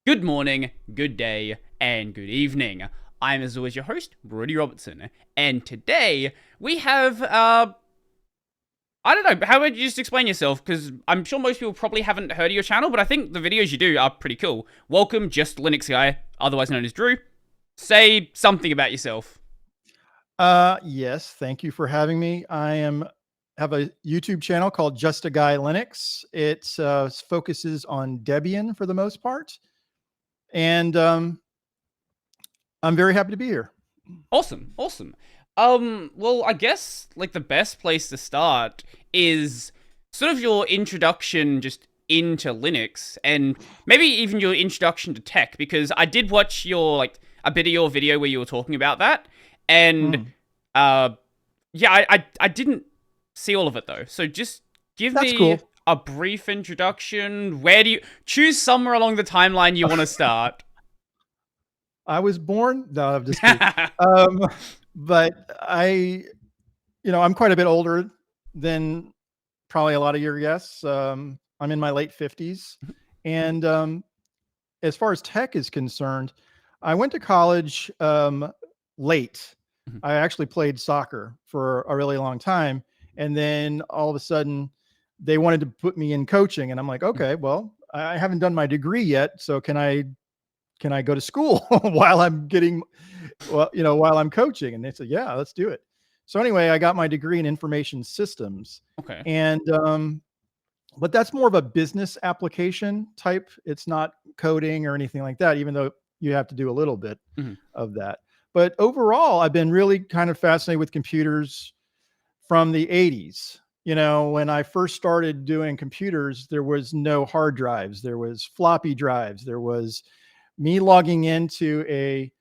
Good morning, good day, and good evening. I'm as always your host, Brody Robertson, and today we have I don't know, how would you just explain yourself? Because I'm sure most people probably haven't heard of your channel, but I think the videos you do are pretty cool. Welcome, Just Linux Guy, otherwise known as Drew. Say something about yourself. Yes, thank you for having me. Have a YouTube channel called JustAGuy Linux. It focuses on Debian for the most part, and I'm very happy to be here. Awesome, awesome. Well, I guess like the best place to start is sort of your introduction just into Linux and maybe even your introduction to tech, because I did watch your like a bit of your video where you were talking about that, and Mm, uh yeah, I didn't see all of it though. So just give that's me cool. a brief introduction. Where do you choose somewhere along the timeline you want to start? I was born. No, I'm just kidding. Um, but I'm quite a bit older than probably a lot of your guests. I'm in my late 50s, and as far as tech is concerned, I went to college late. I actually played soccer for a really long time. And then all of a sudden, they wanted to put me in coaching. And I'm like, okay, well, I haven't done my degree yet. So can I go to school while I'm getting, well, while I'm coaching? And they said, yeah, let's do it. So anyway, I got my degree in information systems. Okay. And but that's more of a business application type. It's not coding or anything like that, even though you have to do a little bit Mhm. of that. But overall, I've been really kind of fascinated with computers from the 80s. When I first started doing computers, there was no hard drives, there was floppy drives, there was me logging into a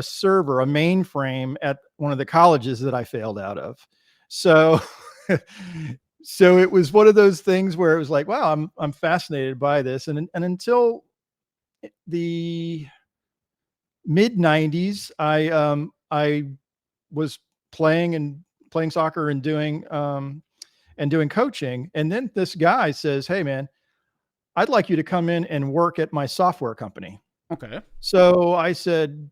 server, a mainframe at one of the colleges that I failed out of. So so it was one of those things where it was like, wow, I'm fascinated by this. And until the mid 90s, I was playing soccer and doing coaching. And then this guy says, hey man, I'd like you to come in and work at my software company. Okay. So I said,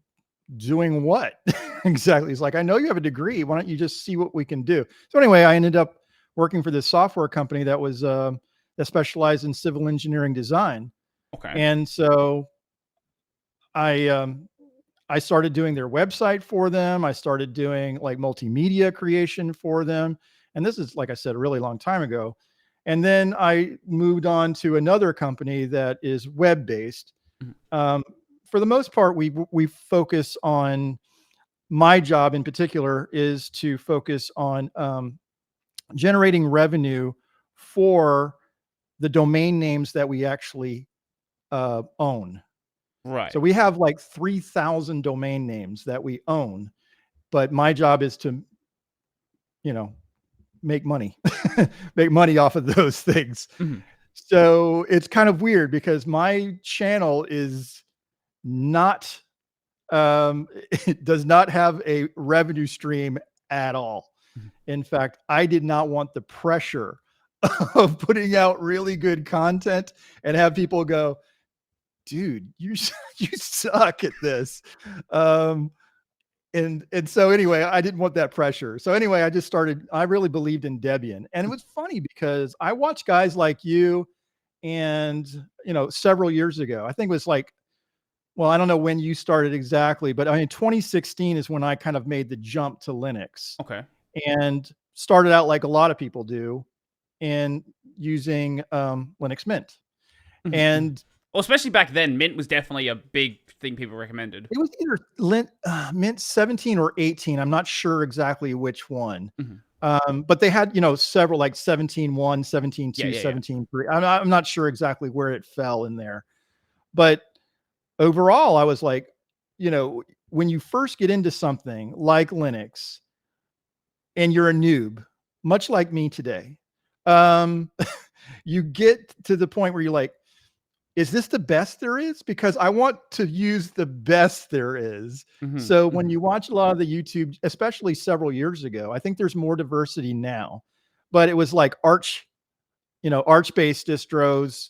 doing what exactly? He's like, I know you have a degree. Why don't you just see what we can do? So anyway, I ended up working for this software company that specialized in civil engineering design. Okay. And so I, um, I started doing their website for them. I started doing like multimedia creation for them. And this is, like I said, a really long time ago. And then I moved on to another company that is web based. Mhm. Um, for the most part, we focus on, my job in particular is to focus on generating revenue for the domain names that we actually own. Right. So we have like 3,000 domain names that we own, but my job is to, you know, make money, make money off of those things. Mhm. So it's kind of weird because my channel is not, it does not have a revenue stream at all. Mhm. In fact, I did not want the pressure of putting out really good content and have people go, dude, you suck at this. Um, and so anyway, I didn't want that pressure. So anyway, I really believed in Debian. And it was funny because I watched guys like you and, several years ago, I think it was like, well, I don't know when you started exactly, but I mean, 2016 is when I kind of made the jump to Linux Okay. and started out like a lot of people do in using Linux Mint. Mhm. Mhm. And Well, especially back then, Mint was definitely a big thing people recommended. it was either Mint 17 or 18. I'm not sure exactly which one. Mhm. But they had, several like 17.1, Yeah, 17.2, yeah, yeah. 17.3. I'm not sure exactly where it fell in there. But overall, I was like, when you first get into something like Linux and you're a noob, much like me today, um, you get to the point where you're like, is this the best there is? Because I want to use the best there is. Mhm. So when Mhm. you watch a lot of the YouTube, especially several years ago, I think there's more diversity now, but it was like Arch based distros,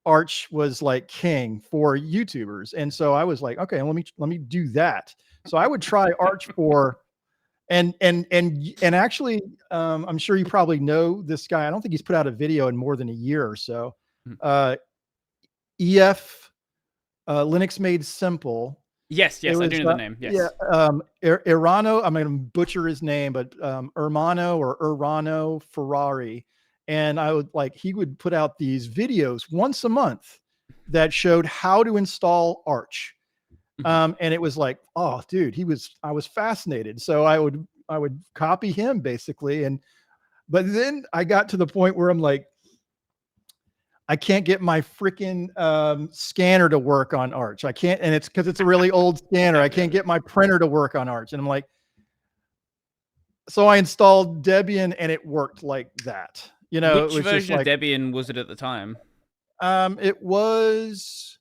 Arch was like king for YouTubers, and so I was like, okay, let me do that. So I would try Arch for, and actually, I'm sure you probably know this guy. I don't think he's put out a video in more than a year or so. Mhm. EF, Linux Made Simple. Yes, It I was do know the name. yeah, Yes. Irano. I'm going to butcher his name, but Ermano or Urano Ferrari, and I would like he would put out these videos once a month that showed how to install Arch. And it was like, oh, dude, I was fascinated. So I would copy him basically. But then I got to the point where I'm like, I can't get my freaking scanner to work on Arch. I can't, and it's because it's a really old scanner. I can't get my printer to work on Arch. And I'm like, so I installed Debian and it worked like that. You know, Which it was just version of like, Debian was it at the time? it was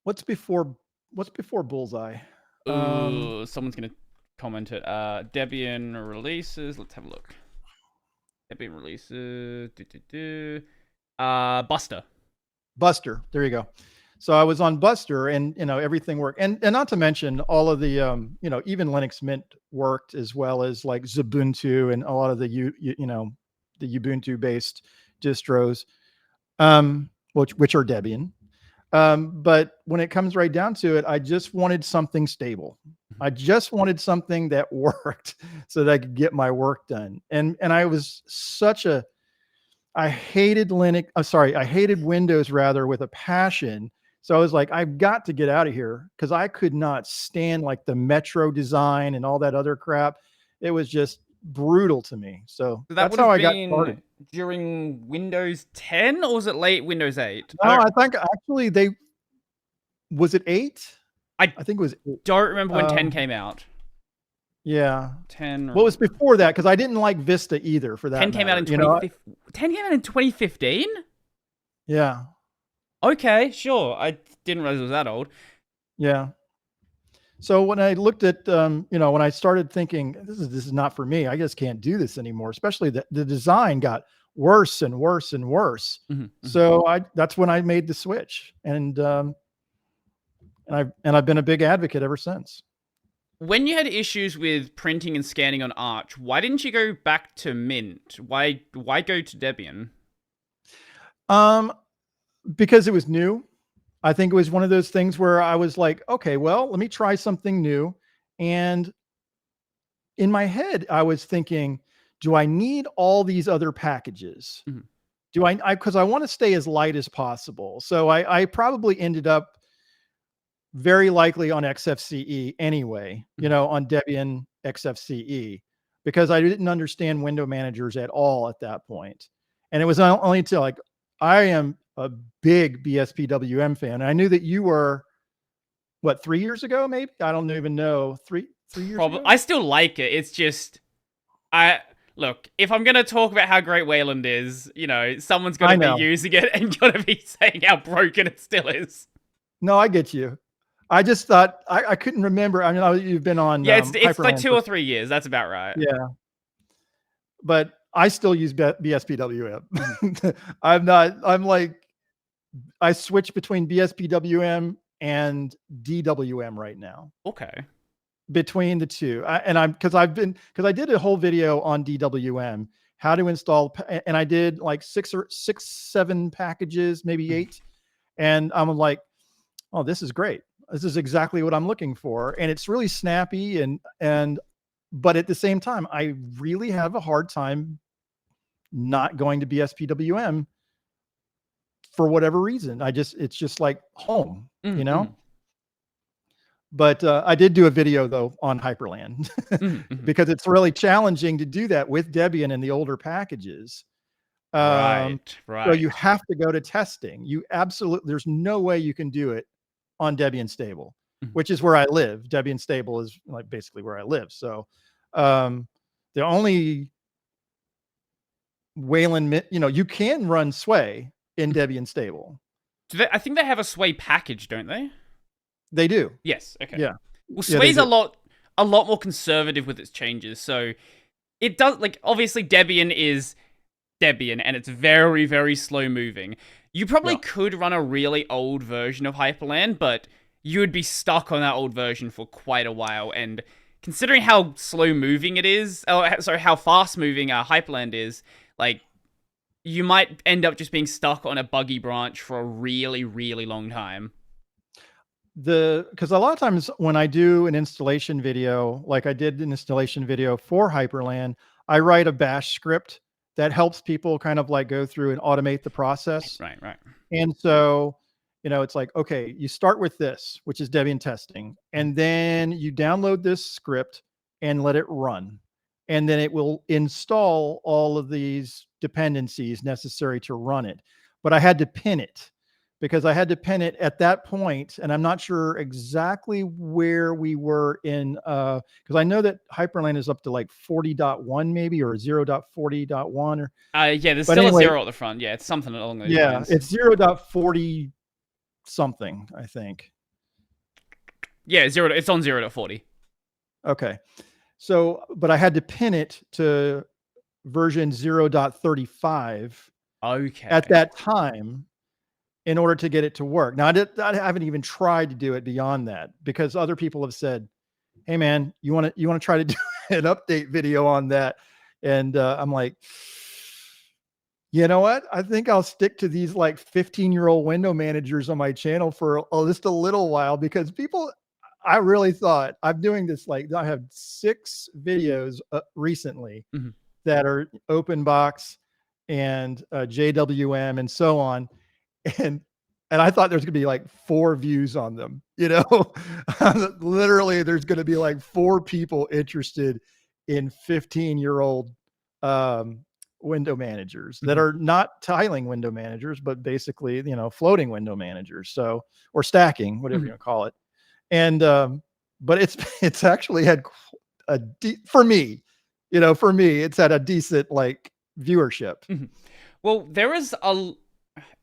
what's before Bullseye? Ooh, someone's gonna comment it. Debian releases. Let's have a look. Debian releases. Buster. Buster. There you go. So I was on Buster, and you know everything worked, and not to mention all of the you know, even Linux Mint worked, as well as like Ubuntu and a lot of the you know, the Ubuntu based distros, which are Debian. But when it comes right down to it, I just wanted something stable. I just wanted something that worked so that I could get my work done. And I was such a, I hated Linux. I'm sorry, I hated Windows rather with a passion. So I was like, I've got to get out of here because I could not stand like the Metro design and all that other crap. It was just brutal to me. So So that that's would how have I got started. been during Windows 10, or was it late Windows 8? No, I think actually was it 8? I I think it was 8. don't remember when 10 Um, came out. yeah. 10. What was before that? Because I didn't like Vista either, for that 10 came out in matter. You know? 2015. 10 came out in 2015. Yeah. Okay, sure. I didn't realize it was that old. Yeah. So when I looked at, you know, when I started thinking this is not for me, I just can't do this anymore. Especially the design got worse and worse and worse. So that's when I made the switch, and I've been a big advocate ever since. When you had issues with printing and scanning on Arch, why didn't you go back to Mint? Why go to Debian? Because it was new. I think it was one of those things where I was like, okay, well, let me try something new. And in my head, I was thinking, do I need all these other packages? Do because I want to stay as light as possible. So I probably ended up very likely on XFCE anyway, you know, on Debian XFCE, because I didn't understand window managers at all at that point. And it was only until like, I am a big BSPWM fan. I knew that you were, what, 3 years ago, maybe? I don't even know. Three years ago? I still like it. It's just, look, if I'm going to talk about how great Wayland is, you know, someone's got to be using it and got to be saying how broken it still is. No, I get you. I just thought, I couldn't remember. I mean, you've been on. Yeah, it's like 2 or 3 years. That's about right. Yeah. But I still use BSPWM. I'm like, I switch between BSPWM and DWM right now. Okay. Between the two. Because I did a whole video on DWM, how to install, and I did like 7 packages, maybe 8. And I'm like, oh, this is great. This is exactly what I'm looking for. And it's really snappy but at the same time, I really have a hard time not going to BSPWM for whatever reason. It's just like home, you know? But I did do a video though on Hyperland because it's really challenging to do that with Debian and the older packages. Right. So you have to go to testing. There's no way you can do it on Debian stable, which is where I live. Debian stable is like basically where I live. So the only Wayland, you know, you can run Sway in Debian stable. I think they have a Sway package, don't they? They do. Yes. Okay. Yeah. Well, Sway's a lot more conservative with its changes. So it does, like, obviously Debian is Debian and it's very, very slow moving. You probably Yeah. could run a really old version of Hyperland, but you would be stuck on that old version for quite a while. And considering how slow moving it is, sorry, how fast moving Hyperland is, like, you might end up just being stuck on a buggy branch for a really, really long time. Because a lot of times when I do an installation video, like I did an installation video for Hyperland, I write a bash script that helps people kind of like go through and automate the process. Right, right. And so, it's like, okay, you start with this, which is Debian testing, and then you download this script and let it run. And then it will install all of these dependencies necessary to run it. But I had to pin it because I had to pin it at that point, and I'm not sure exactly where we were in, because I know that Hyperland is up to like 40.1 maybe, or 0.40.1, or Yeah, there's but still anyway, a 0 at the front. Yeah, it's something along those yeah, lines. it's 0.40 something, I think. Yeah, it's on 0.40. Okay. So, but I had to pin it to version 0.35 Okay. at that time in order to get it to work. Now, I haven't even tried to do it beyond that because other people have said, "Hey, man, you want to try to do an update video on that?" And I'm like, you know what? I think I'll stick to these like 15-year-old window managers on my channel for just a little while because I really thought I'm doing this. Like, I have 6 videos recently Mhm. that are open box and JWM and so on. And I thought there's gonna be like 4 views on them, Literally, there's gonna be like 4 people interested in 15-year-old window managers that Mhm. are not tiling window managers, but basically, floating window managers. So, or stacking, whatever you Mhm. want to call it. And but it's actually had for me, it's had a decent like viewership. Mhm. Well, there is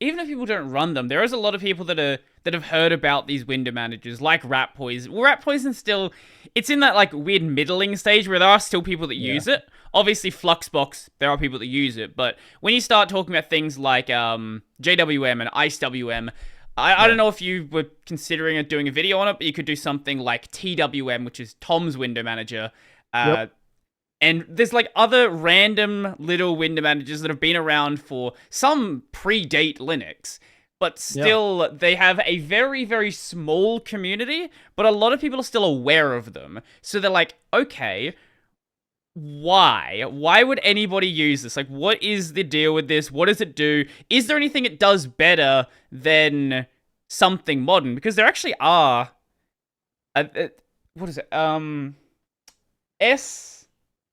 even if people don't run them, there is a lot of people that have heard about these window managers, like Rat Poison. Well, Rat Poison still, it's in that like weird middling stage where there are still people that Yeah. use it. Obviously, Fluxbox, there are people that use it, but when you start talking about things like JWM and IceWM, I don't Yeah. know if you were considering doing a video on it, but you could do something like TWM, which is Tom's window manager. Uh, Yep. and there's like other random little window managers that have been around for some predate Linux, but Yeah. still they have a very, very small community, but a lot of people are still aware of them. So they're like, okay, why? Why would anybody use this? Like, what is the deal with this? What does it do? Is there anything it does better than something modern? Because there actually are. What is it? S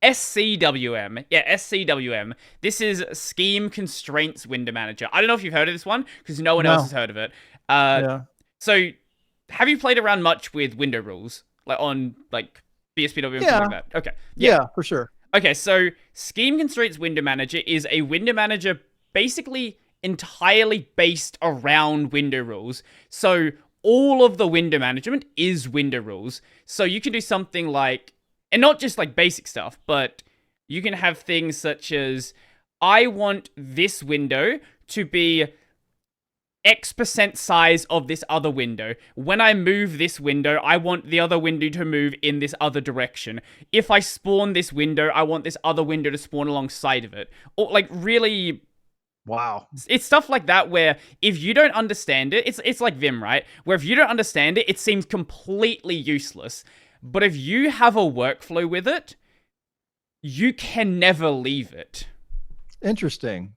SCWM. Yeah, SCWM. This is Scheme Constraints Window Manager. I don't know if you've heard of this one because no one else No. has heard of it. Uh, Yeah. so have you played around much with window rules, like on like BSPWM and stuff Yeah. like that? Okay. Yeah. Yeah, for sure. Okay. So Scheme Constraints Window Manager is a window manager basically entirely based around window rules. So all of the window management is window rules. So you can do something like, and not just like basic stuff, but you can have things such as, I want this window to be X% size of this other window. When I move this window, I want the other window to move in this other direction. If I spawn this window, I want this other window to spawn alongside of it. Or like really, Wow. it's stuff like that where if you don't understand it, it's like Vim, right? Where if you don't understand it, it seems completely useless. But if you have a workflow with it, you can never leave it. Interesting.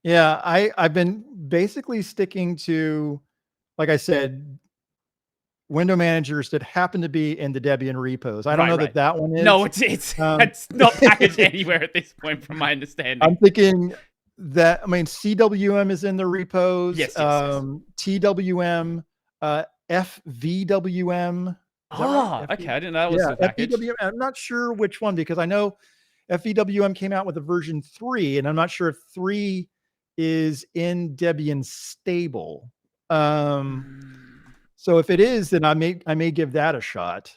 Yeah, I've been basically sticking to, like I said, window managers that happen to be in the Debian repos. I don't Right, know right. that that one No, is. it's Um, it's not packaged anywhere at this point, from my understanding. I'm thinking that, I mean, CWM is in the repos, Yes, yes, yes. TWM, FVWM. Is that right? Ah, okay. I didn't know that was Yeah, still packaged. FVWM. I'm not sure which one because I know FVWM came out with a version 3, and I'm not sure if 3 is in Debian stable. So if it is, then I may give that a shot.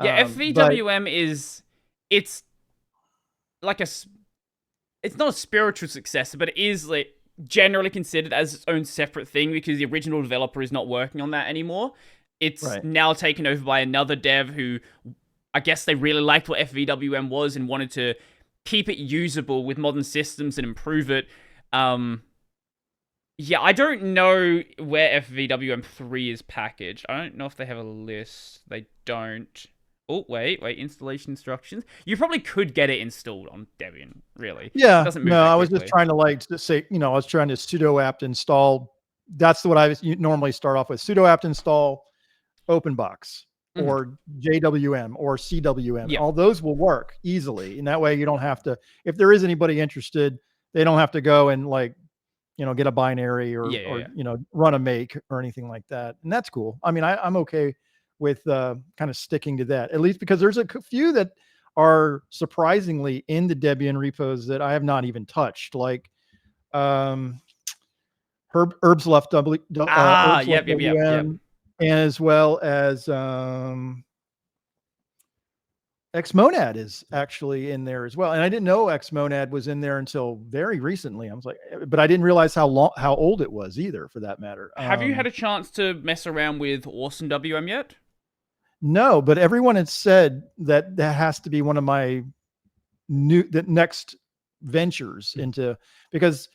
Yeah, But FVWM is, it's like it's not a spiritual successor, but it is like generally considered as its own separate thing because the original developer is not working on that anymore. It's now taken over by another dev who, I guess they really liked what FVWM was and wanted to keep it usable with modern systems and improve it. Yeah, I don't know where FVWM3 is packaged. I don't know if they have a list. They don't. Oh, wait, installation instructions. You probably could get it installed on Debian, really. Yeah, it doesn't move no, that I was quickly. just trying to like to say, I was trying to sudo apt install. That's what I normally start off with. Sudo apt install OpenBox or JWM or CWM. Yep. All those will work easily. And that way you don't have to, if there is anybody interested, they don't have to go and like, get a binary or run a make or anything like that. And that's cool. I mean, I'm okay with kind of sticking to that, at least because there's a few that are surprisingly in the Debian repos that I have not even touched, like herbs left WM, as well as Xmonad is actually in there as well. And I didn't know Xmonad was in there until very recently. I was like, but I didn't realize how old it was either, for that matter. Have you had a chance to mess around with Awesome WM yet? No, but everyone has said that has to be one of my next ventures into, because,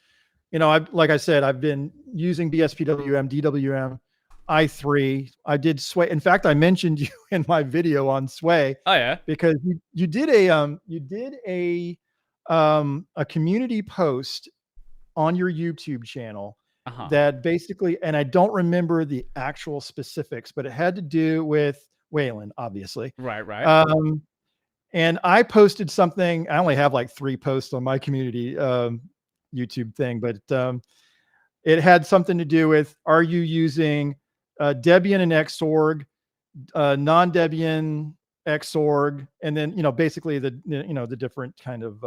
like I said, I've been using BSPWM, DWM, i3. I did Sway. In fact, I mentioned you in my video on Sway. Oh yeah, because you did a community post on your YouTube channel that basically, and I don't remember the actual specifics, but it had to do with Wayland, obviously. Right. And I posted something. I only have like 3 posts on my community YouTube thing, but it had something to do with, are you using Debian and Xorg, non-Debian Xorg, and then basically the different kind of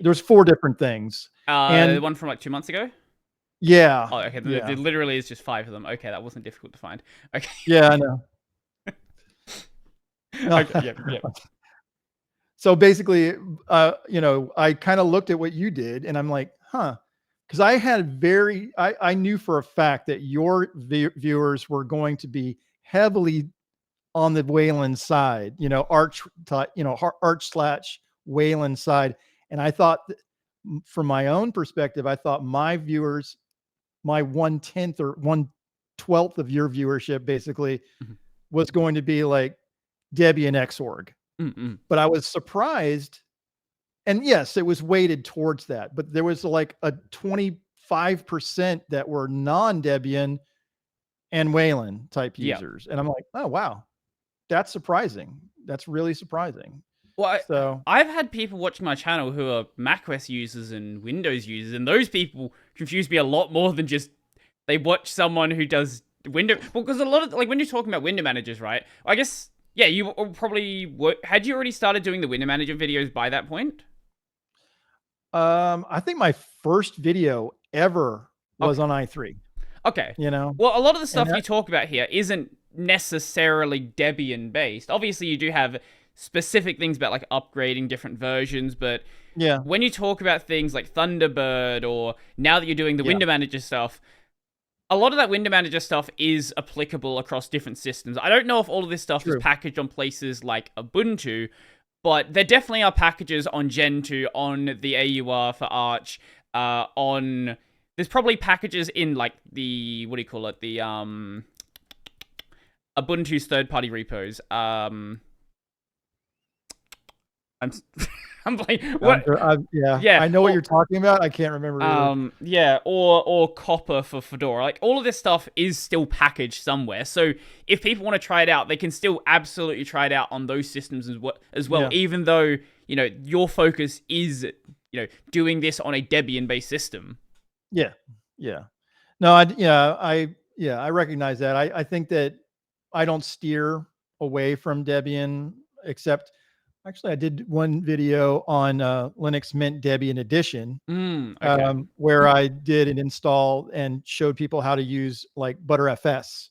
there's 4 different things. And the one from like 2 months ago. Yeah. Oh, okay. There literally is just 5 of them. Okay, that wasn't difficult to find. Okay. Yeah, I know. Okay, yeah. So basically, I kind of looked at what you did, and I'm like, huh. Because I knew for a fact that your viewers were going to be heavily on the Wayland side, Arch/Wayland side. And I thought, from my own perspective, I thought my viewers, my 1/10 or 1/12 of your viewership basically was going to be like Debian Xorg. But I was surprised. And yes, it was weighted towards that, but there was like a 25% that were non-Debian and Wayland type users. And I'm like, oh, wow, that's surprising. That's really surprising. Well, I've had people watching my channel who are macOS users and Windows users, and those people confuse me a lot more than just they watch someone who does window. Well, because a lot of, like, when you're talking about window managers, right? I guess, yeah, you probably had you already started doing the window manager videos by that point? I think my first video ever was on i3. Okay. Well, a lot of the stuff you talk about here isn't necessarily Debian based. Obviously, you do have specific things about like upgrading different versions, but when you talk about things like Thunderbird, or now that you're doing the window manager stuff, a lot of that window manager stuff is applicable across different systems. I don't know if all of this stuff is packaged on places like Ubuntu, but there definitely are packages on Gentoo, on the AUR for Arch, there's probably packages in like the, what do you call it? The Ubuntu's third-party repos. I'm like, what? I know what you're talking about. I can't remember. Or Copper for Fedora. Like, all of this stuff is still packaged somewhere. So if people want to try it out, they can still absolutely try it out on those systems as well. Even though your focus is doing this on a Debian-based system. No, I recognize that. I think that I don't steer away from Debian, except. Actually, I did one video on Linux Mint Debian Edition, where I did an install and showed people how to use like ButterFS,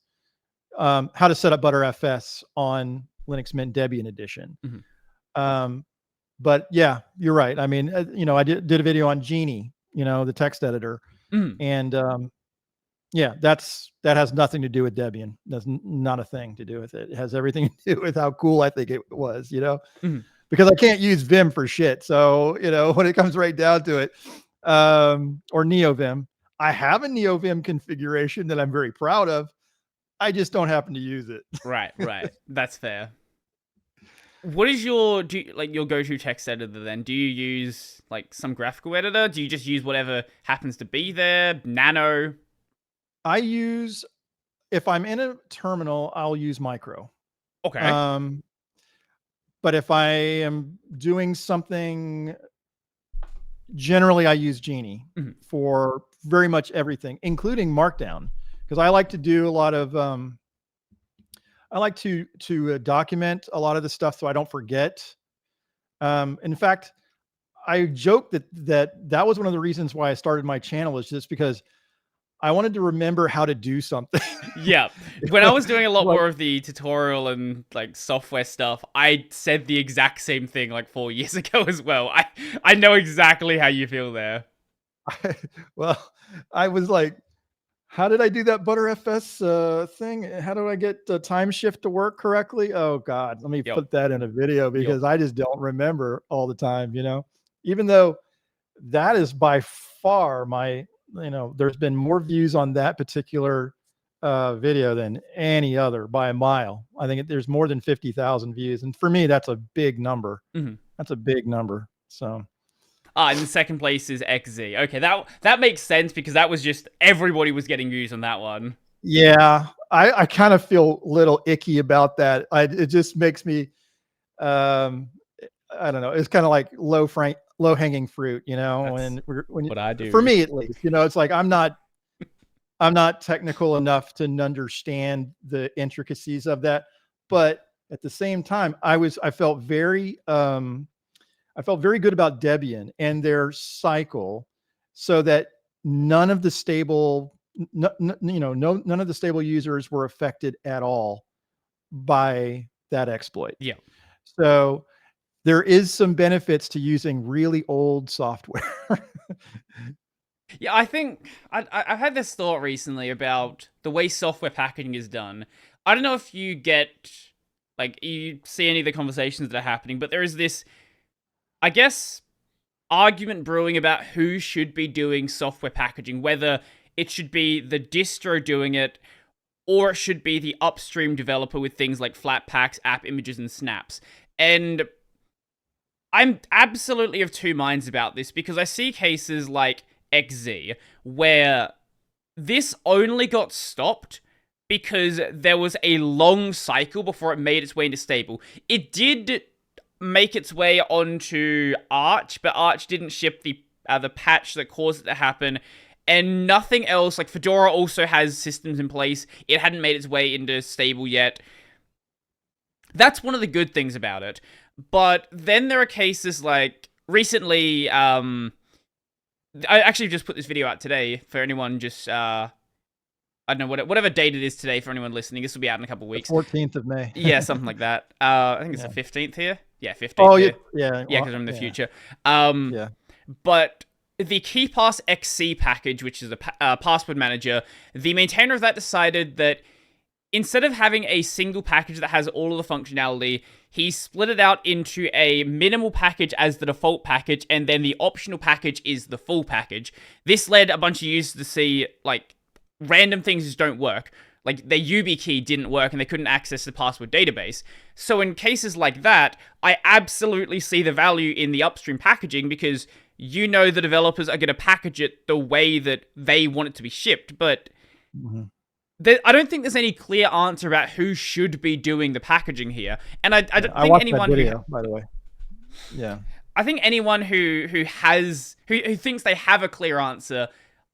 how to set up ButterFS on Linux Mint Debian Edition. But yeah, you're right. I mean, I did a video on Genie, the text editor. Mm. And yeah, that has nothing to do with Debian. That's not a thing to do with it. It has everything to do with how cool I think it was, Mm. because I can't use Vim for shit. So, when it comes right down to it, or NeoVim, I have a NeoVim configuration that I'm very proud of. I just don't happen to use it. Right. That's fair. What is your your go-to text editor then? Do you use like some graphical editor? Do you just use whatever happens to be there? Nano? If I'm in a terminal, I'll use Micro. Okay. But if I am doing something, generally I use Genie for very much everything, including Markdown, because I like to do a lot of I like to document a lot of the stuff so I don't forget. In fact, I joke that was one of the reasons why I started my channel, is just because I wanted to remember how to do something. Yeah. When I was doing a lot Like- more of the tutorial and like software stuff, I said the exact same thing like 4 years ago as well. I know exactly how you feel there. Well, I was like, how did I do that ButterFS thing? How do I get the time shift to work correctly? Oh God, let me Yep. put that in a video, because I just don't remember all the time, even though that is by far my, there's been more views on that particular video than any other by a mile. I think there's more than 50,000 views. And for me, that's a big number. That's a big number. So. And the second place is XZ. Okay, that makes sense, because that was just everybody was getting views on that one. Yeah, I kind of feel a little icky about that. It just makes me, I don't know. It's kind of like low hanging fruit, when what I do. For me at least, it's like I'm not technical enough to understand the intricacies of that, but at the same time, I felt very good about Debian and their cycle, so that none of the stable users were affected at all by that exploit. Yeah. So there is some benefits to using really old software. Yeah, I think I've had this thought recently about the way software packaging is done. I don't know if you you see any of the conversations that are happening, but there is this, I guess, argument brewing about who should be doing software packaging, whether it should be the distro doing it, or it should be the upstream developer with things like Flatpaks, app images, and snaps. And I'm absolutely of two minds about this, because I see cases like XZ where this only got stopped because there was a long cycle before it made its way into stable. It did make its way onto Arch, but Arch didn't ship the patch that caused it to happen, and nothing else. Like Fedora also has systems in place. It hadn't made its way into stable yet. That's one of the good things about it. But then there are cases like recently, I actually just put this video out today for anyone just, I don't know, whatever date it is today for anyone listening. This will be out in a couple of weeks. 14th of May. Yeah, something like that. I think it's the 15th here. Yeah, 15th. Oh, here. yeah. Yeah, because I'm in the future. Yeah. But the KeyPass XC package, which is a password manager, the maintainer of that decided that instead of having a single package that has all of the functionality, he split it out into a minimal package as the default package, and then the optional package is the full package. This led a bunch of users to see, like, random things just don't work. Like, their YubiKey didn't work and they couldn't access the password database. So in cases like that, I absolutely see the value in the upstream packaging, because the developers are going to package it the way that they want it to be shipped. But I don't think there's any clear answer about who should be doing the packaging here. And I don't think anyone that video, by the way. Yeah. I think anyone who thinks they have a clear answer,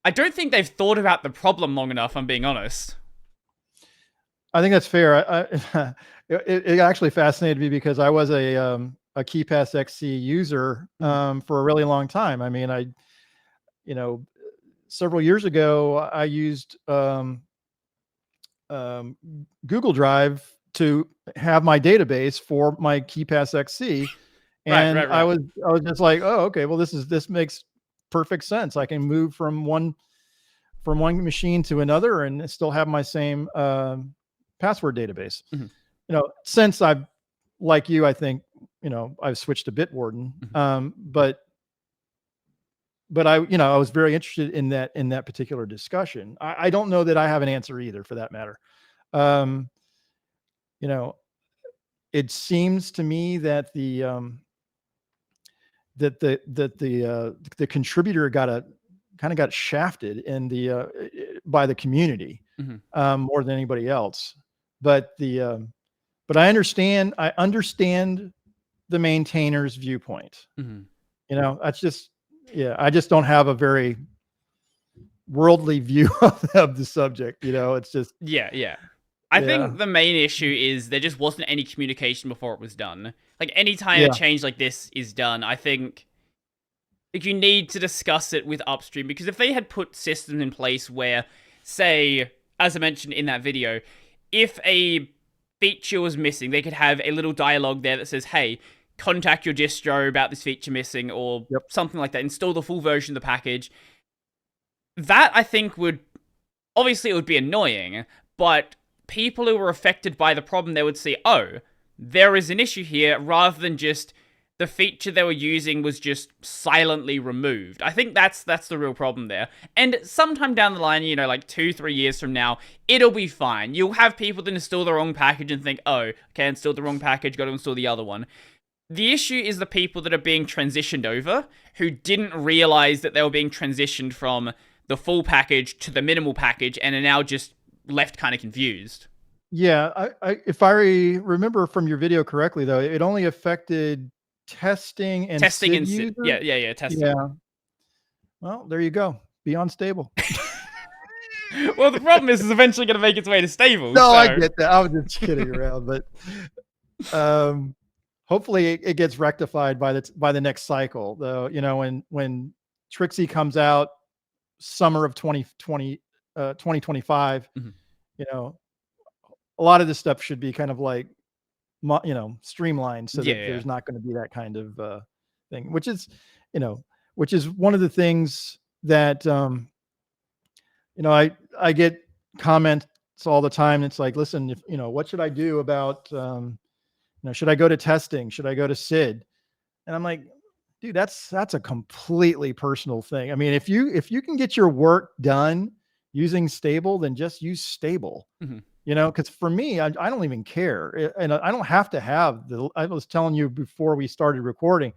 I don't think they've thought about the problem long enough, I'm being honest. I think that's fair. It actually fascinated me, because I was a KeyPass XC user for a really long time. I mean, several years ago, I used Google Drive to have my database for my KeyPass XC, and Right. I was just like, oh, okay, well, this makes perfect sense. I can move from one machine to another and still have my same password database. Mhm. Since I've, like you, I think, I've switched to Bitwarden. But I was very interested in that particular discussion. I don't know that I have an answer either, for that matter. You know, it seems to me that the contributor kind of got shafted by the community more than anybody else. But I understand the maintainer's viewpoint. That's just, I just don't have a very worldly view of the subject. It's just, I think the main issue is there just wasn't any communication before it was done. Like, anytime a change like this is done, I think you need to discuss it with upstream, because if they had put systems in place where, say, as I mentioned in that video, if a feature was missing, they could have a little dialogue there that says, hey, contact your distro about this feature missing, or something like that. Install the full version of the package. That, I think, obviously it would be annoying, but people who were affected by the problem, they would see, oh, there is an issue here, rather than just the feature they were using was just silently removed. I think that's the real problem there. And sometime down the line, like 2-3 years from now, it'll be fine. You'll have people that install the wrong package and think, oh, okay, installed the wrong package, got to install the other one. The issue is the people that are being transitioned over, who didn't realize that they were being transitioned from the full package to the minimal package, and are now just left kind of confused. Yeah, if I remember from your video correctly, though, it only affected testing and testing SID and users? Yeah, testing. Yeah. Well, there you go. Be unstable. Well, the problem is it's eventually going to make its way to stable. No, so. I get that. I was just kidding around, but hopefully it gets rectified by the next cycle, though. When Trixie comes out summer of 2025, a lot of this stuff should be kind of like, streamlined, so that there's not going to be that kind of thing, which is one of the things that I get comments all the time. It's like, listen, if what should I do about should I go to testing? Should I go to SID? And I'm like, dude, that's a completely personal thing. I mean, if you can get your work done using stable, then just use stable. Because for me, I don't even care, and I don't have to have I was telling you before we started recording,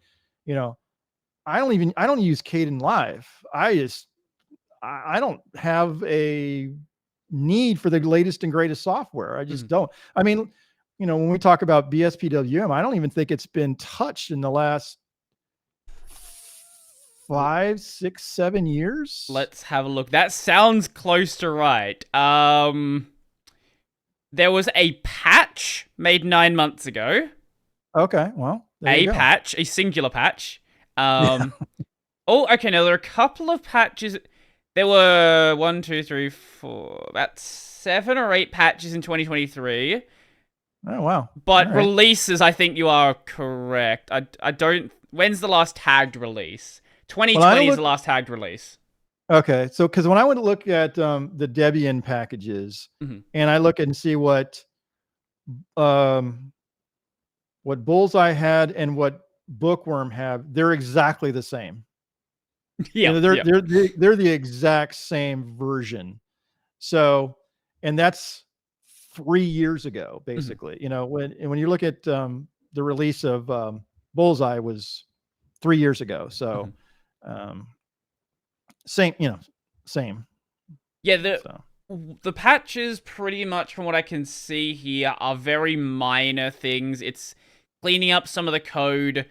I don't use Kdenlive. I don't have a need for the latest and greatest software. I just don't. I mean, when we talk about BSPWM, I don't even think it's been touched in the last 5, 6, 7 years. Let's have a look. That sounds close to right. There was a patch made 9 months ago. Okay, well, a singular patch. Oh, okay. Now there are a couple of patches. There were 1, 2, 3, 4, about 7 or 8 patches in 2023. Oh wow! But releases, I think you are correct. I don't. When's the last tagged release? 2020 is the last tagged release. Okay, so because when I went to look at the Debian packages, and I look and see what Bullseye had and what Bookworm have, they're exactly the same. Yeah, they're the exact same version. So, and that's 3 years ago, basically. When you look at the release of Bullseye was 3 years ago. So. Same. Yeah, the patches, pretty much from what I can see here, are very minor things. It's cleaning up some of the code,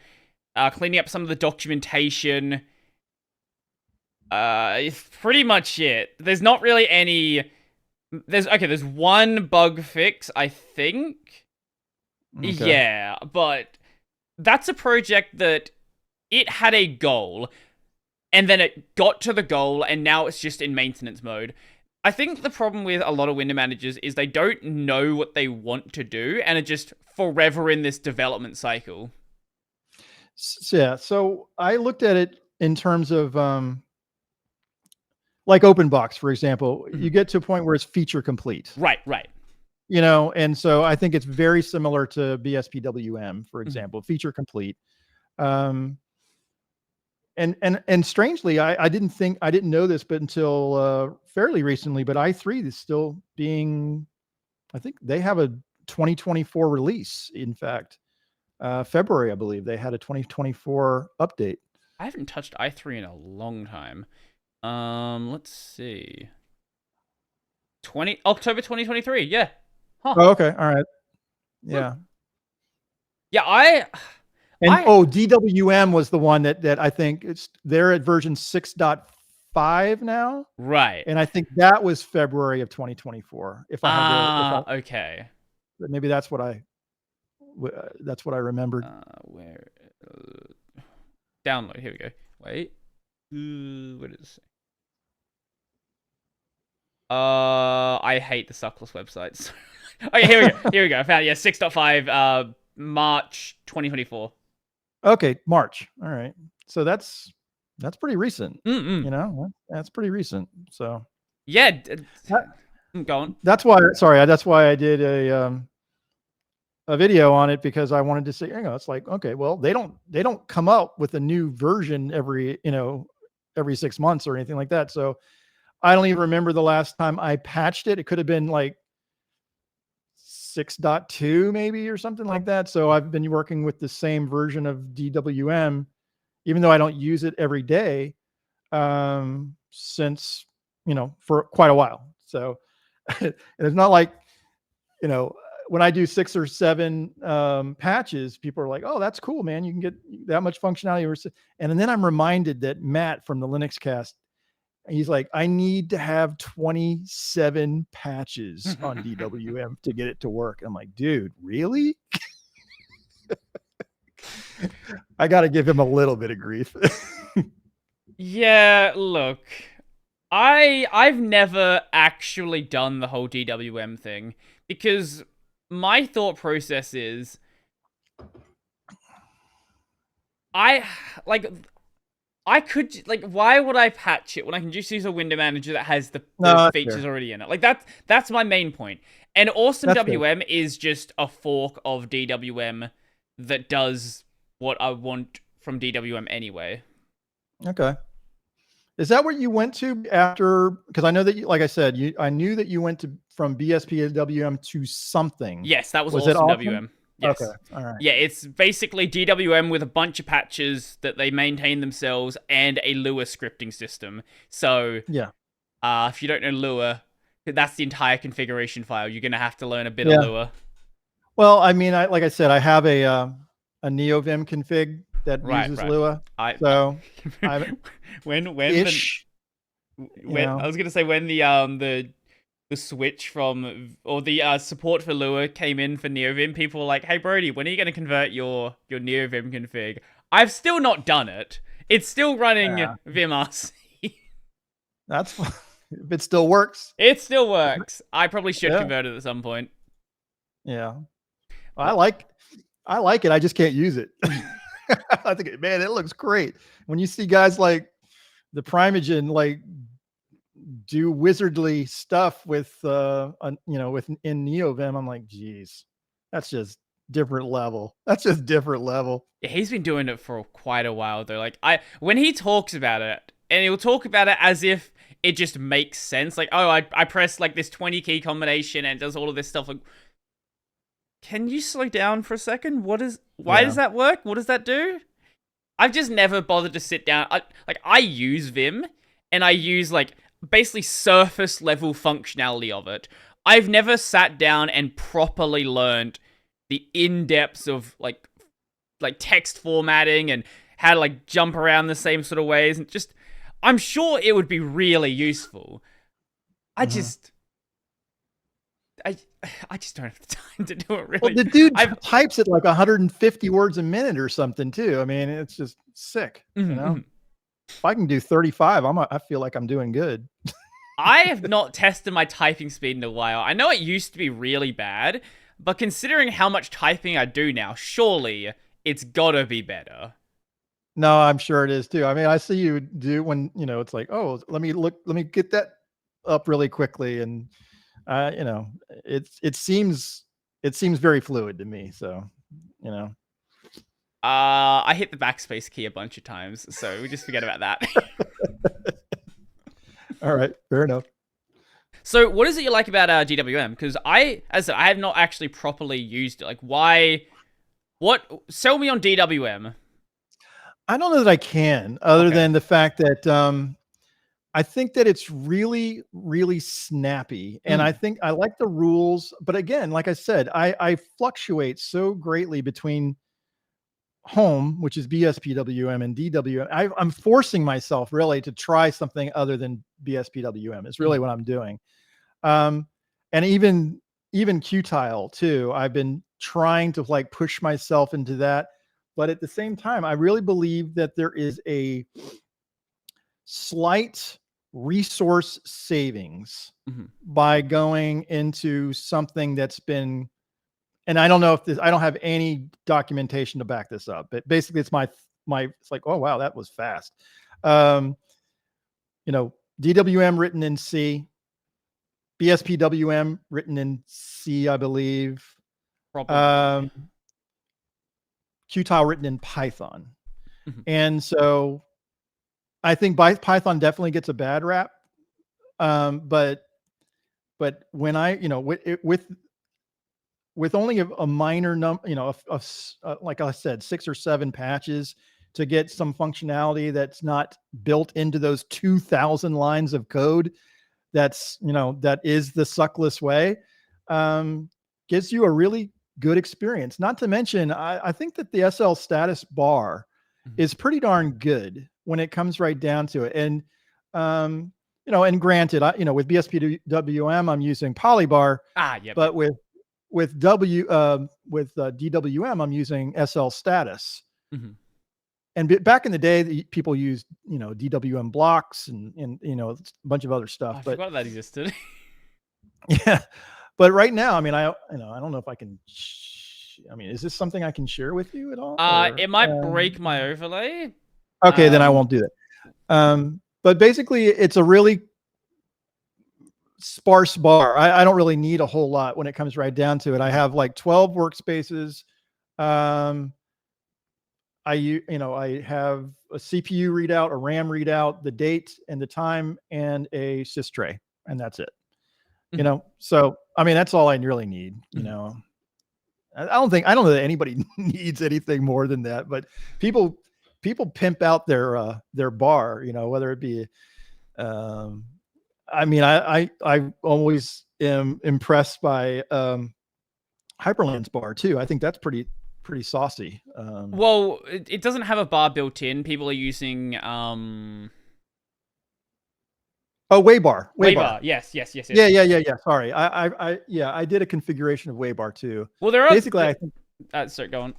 cleaning up some of the documentation. It's pretty much it. There's not really any. There's one bug fix, I think. Okay. Yeah, but that's a project that it had a goal, and then it got to the goal, and now it's just in maintenance mode. I think the problem with a lot of window managers is they don't know what they want to do, and are just forever in this development cycle. Yeah, so I looked at it in terms of like OpenBox, for example, Mhm. you get to a point where it's feature complete. Right, right. You know, and so I think it's very similar to BSPWM, for example, feature complete. Um, and strangely, I didn't know this, but until fairly recently, but i3 is still being, I think they have a 2024 release. In fact, February, I believe they had a 2024 update. I haven't touched i3 in a long time. Let's see. October 2023. Yeah. Huh. Oh, okay, all right, Hmm. yeah. Yeah, And I DWM was the one that I think they're at version 6.5 now, right. and I think that was February of 2024. If I had to, if I Okay. maybe that's what I remembered. Where download? Here we go. Wait. What is it? I hate the suckless websites. Okay, here we go. Here we go. I found it. Yeah, 6.5. March 2024. Okay, March. All right. So that's pretty recent. Mm-mm. You know, that's pretty recent. So Yeah. That- Go on. that's why. Sorry, that's why I did a video on it, because I wanted to say, you know, it's like, okay, well, they don't come up with a new version every 6 months or anything like that. So I don't even remember the last time I patched it. It could have been like 6.2 maybe or something like that. So I've been working with the same version of DWM, even though I don't use it every day, since, for quite a while. So and it's not like, when I do 6 or 7 patches, people are like, "Oh, that's cool, man. You can get that much functionality." And then I'm reminded that Matt from the Linux Cast, he's like, "I need to have 27 patches on DWM to get it to work." I'm like, "Dude, really?" I got to give him a little bit of grief. Yeah, look. I've never actually done the whole DWM thing because my thought process is I could why would I patch it when I can just use a window manager that has the No, that's features fair. already in it? Like that's my main point. And Awesome That's fair. WM is just a fork of DWM that does what I want from DWM anyway. Okay. Is that what you went to after? Because I know that, like I said, I knew that you went from BSPWM to something. Yes, that was Was it Awesome awesome? WM. Yes. Okay. All right. Yeah, it's basically DWM with a bunch of patches that they maintain themselves and a Lua scripting system. So, Yeah. if you don't know Lua, that's the entire configuration file. You're gonna have to learn a bit Yeah. of Lua. Well, I mean, like I said, I have a NeoVim config that Right, uses right. Lua. So I'm when ish. I was gonna say when the switch from or the support for Lua came in for NeoVim, people were like, "Hey Brody, when are you gonna convert your NeoVim config?" I've still not done it. It's still running Yeah. vimrc. That's if it still works. It still works. I probably should Yeah. convert it at some point. Yeah. I like it. I just can't use it. I think, man, it looks great. When you see guys like the Primogen do wizardly stuff with in NeoVim, I'm like, geez, that's just different level. That's just different level. Yeah, he's been doing it for quite a while though. Like when he talks about it, and he'll talk about it as if it just makes sense. Like, oh, I press like this 20 key combination and it does all of this stuff. Like, can you slow down for a second? Why does that work? What does that do? I've just never bothered to sit down. I use Vim and I use basically surface level functionality of it. I've never sat down and properly learned the in-depths of like text formatting and how to jump around the same sort of ways, and just I'm sure it would be really useful. I just don't have the time to do it, really. Well, the dude types at 150 words a minute or something too. I mean, it's just sick. You know, if I can do 35, I feel like I'm doing good. I have not tested my typing speed in a while. I know it used to be really bad, but considering how much typing I do now, surely it's gotta be better. No, I'm sure it is too. I mean, I see you do when, it's like, oh, let me get that up really quickly. And, you know, it seems very fluid to me. So, you know, I hit the backspace key a bunch of times, so we just forget about that. all right, fair enough. So, what is it you like about GWM? Because as I said, I have not actually properly used it. Like, why? What? Sell me on DWM. I don't know that I can, other Okay. than the fact that I think that it's really, really snappy. And I think I like the rules. But again, like I said, I fluctuate so greatly between home, which is BSPWM, and DWM. I'm forcing myself really to try something other than BSPWM. Is really what I'm doing. And even Qtile too. I've been trying to like push myself into that. But at the same time, I really believe that there is a slight resource savings by going into something that's been, and I don't know if I don't have any documentation to back this up, but basically it's it's like, oh, wow, that was fast. DWM written in C, BSPWM written in C, I believe. Probably. Qtile written in Python. And so I think Python definitely gets a bad rap. But when I, with only a minor number, like I said, 6 or 7 patches to get some functionality that's not built into those 2,000 lines of code, that is the suckless way, gives you a really good experience. Not to mention, I think that the SL status bar is pretty darn good when it comes right down to it. And, and granted, with BSPWM, I'm using Polybar, but with DWM, I'm using SL status. And back in the day, people used, DWM blocks and a bunch of other stuff. I forgot that existed. Yeah. But right now, I mean, I don't know if I can, is this something I can share with you at all? It might break my overlay. Okay, then I won't do that. But basically, it's a really sparse bar. I don't really need a whole lot when it comes right down to it. I have like 12 workspaces. I have a CPU readout, a RAM readout, the date and the time, and a sys tray, and that's it. So I mean, that's all I really need. I don't know that anybody needs anything more than that. But people pimp out their bar. Whether it be. I mean, I always am impressed by Hyperland's bar too. I think that's pretty saucy. Well, it doesn't have a bar built in. People are using Waybar. Yes. Yeah. Sorry, I did a configuration of Waybar too. Well, there are basically. I think. Sorry, go on.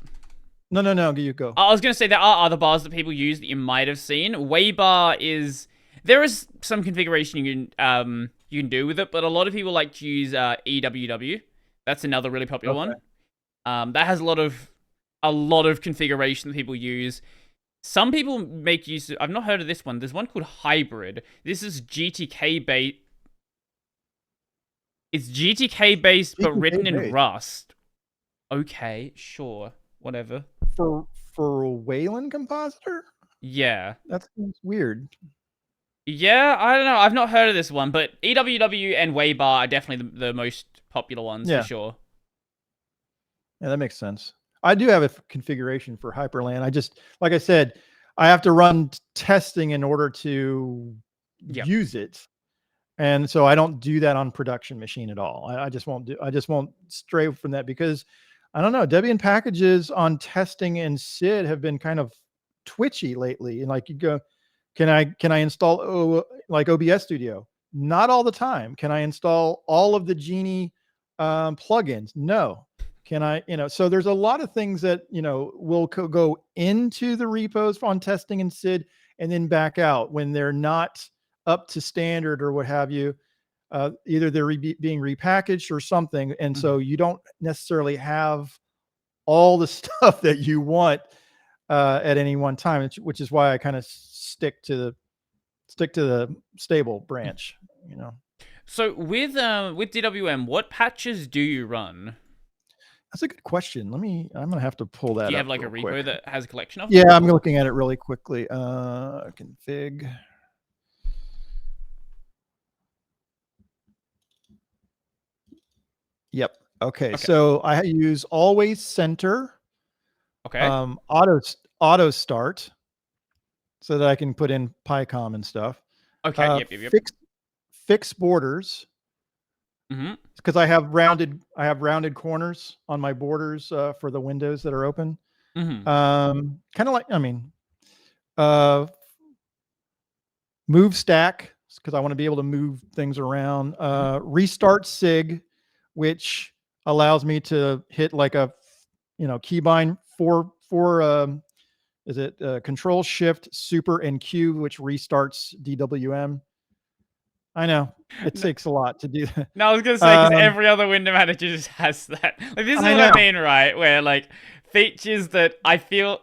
No, you go. I was gonna say there are other bars that people use that you might have seen. Waybar there is some configuration you can do with it, but a lot of people like to use EWW. That's another really popular one. That has a lot of configuration that people use. Some people make use of, I've not heard of this one. There's one called Hybrid. This is GTK based. It's GTK based, but written in Rust. Okay, sure, whatever. For a Wayland compositor? Yeah. That's weird. Yeah, I don't know. I've not heard of this one, but EWW and Waybar are definitely the most popular ones for sure. Yeah, that makes sense. I do have a configuration for Hyperland. I just, like I said, I have to run testing in order to use it. And so I don't do that on production machine at all. I just won't stray from that because I don't know, Debian packages on testing and SID have been kind of twitchy lately. And like you go, can I install like OBS Studio? Not all the time. Can I install all of the Genie plugins? No. Can I, so there's a lot of things that, will go into the repos on testing and SID and then back out when they're not up to standard or what have you. Either they're being repackaged or something. And so you don't necessarily have all the stuff that you want at any one time, which is why I kind of stick to the stable branch. So with DWM, what patches do you run? That's a good question. I'm gonna have to pull that up. Do you have like a real repo quick. that has a collection of them? Yeah, I'm looking at it really quickly. Config. Yep. Okay. So I use always center. Okay. Auto start, so that I can put in PyCom and stuff. Okay. Yep. Fix borders. Because I have rounded corners on my borders for the windows that are open. Kind of like, move stack, because I want to be able to move things around. Restart sig, which allows me to hit like a keybind for is it Control Shift Super and Q, which restarts DWM. I know it takes a lot to do that. No, I was gonna say, because every other window manager just has that. Like, this is what I mean, right? Where like features that I feel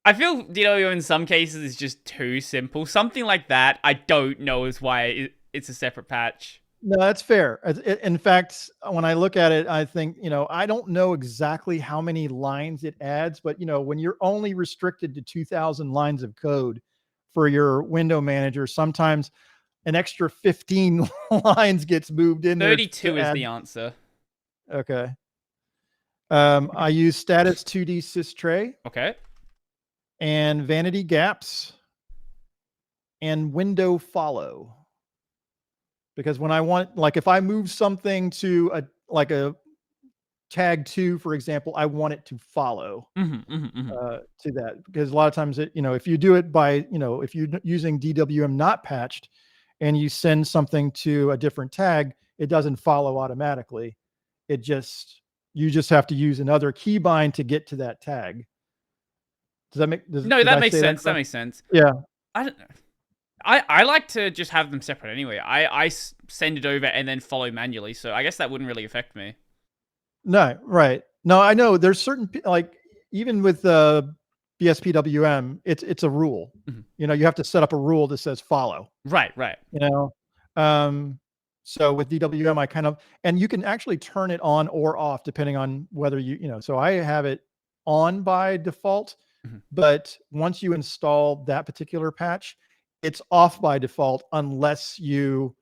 DWM in some cases is just too simple. Something like that, I don't know is why it's a separate patch. No, that's fair. In fact, when I look at it, I think, I don't know exactly how many lines it adds, but when you're only restricted to 2,000 lines of code for your window manager, sometimes an extra 15 lines gets moved in 32 is the answer. Okay. I use status 2D systray. Okay. And vanity gaps and window follow. Because when I want, like, if I move something to a tag 2, for example, I want it to follow to that. Because a lot of times if you do it by, if you're using DWM not patched and you send something to a different tag, it doesn't follow automatically. You just have to use another keybind to get to that tag. Does that make sense? No, that makes sense. That makes sense. Yeah. I like to just have them separate anyway. I send it over and then follow manually, so I guess that wouldn't really affect me. No, right. No, I know there's certain, like, even with BSPWM, it's a rule. You have to set up a rule that says follow. Right. So with DWM, I kind of, and you can actually turn it on or off depending on whether so I have it on by default, but once you install that particular patch, it's off by default unless you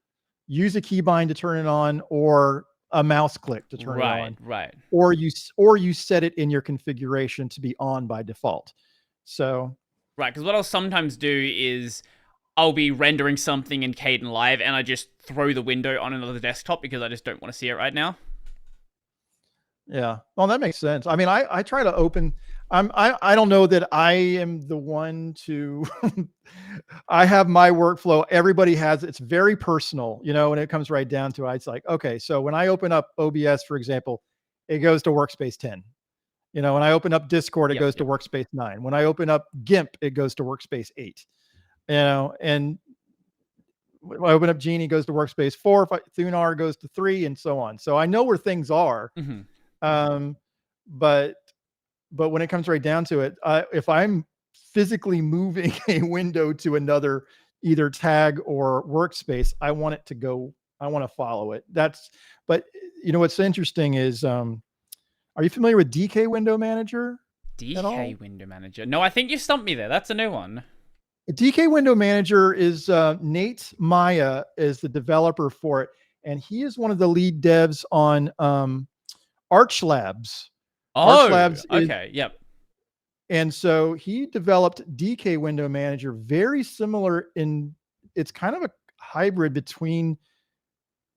use a keybind to turn it on or a mouse click to turn it on. Right. Or you set it in your configuration to be on by default. So. Right, because what I'll sometimes do is I'll be rendering something in Kdenlive and I just throw the window on another desktop because I just don't want to see it right now. Yeah. Well, that makes sense. I mean, I try to open. I don't know that I am the one to. I have my workflow. Everybody has. It's very personal, when it comes right down to it. It's like, okay, so when I open up OBS, for example, it goes to workspace 10. When I open up Discord, it goes to workspace 9. When I open up GIMP, it goes to workspace 8. And when I open up Genie, it goes to workspace 4. Thunar goes to 3, and so on. So I know where things are. But when it comes right down to it, if I'm physically moving a window to another either tag or workspace, I want it to go. I want to follow it. But what's interesting is, are you familiar with DK Window Manager? DK Window Manager? No, I think you stumped me there. That's a new one. DK Window Manager is Nate Maya is the developer for it, and he is one of the lead devs on Arch Labs. Yep. And so he developed DK Window Manager, very similar it's kind of a hybrid between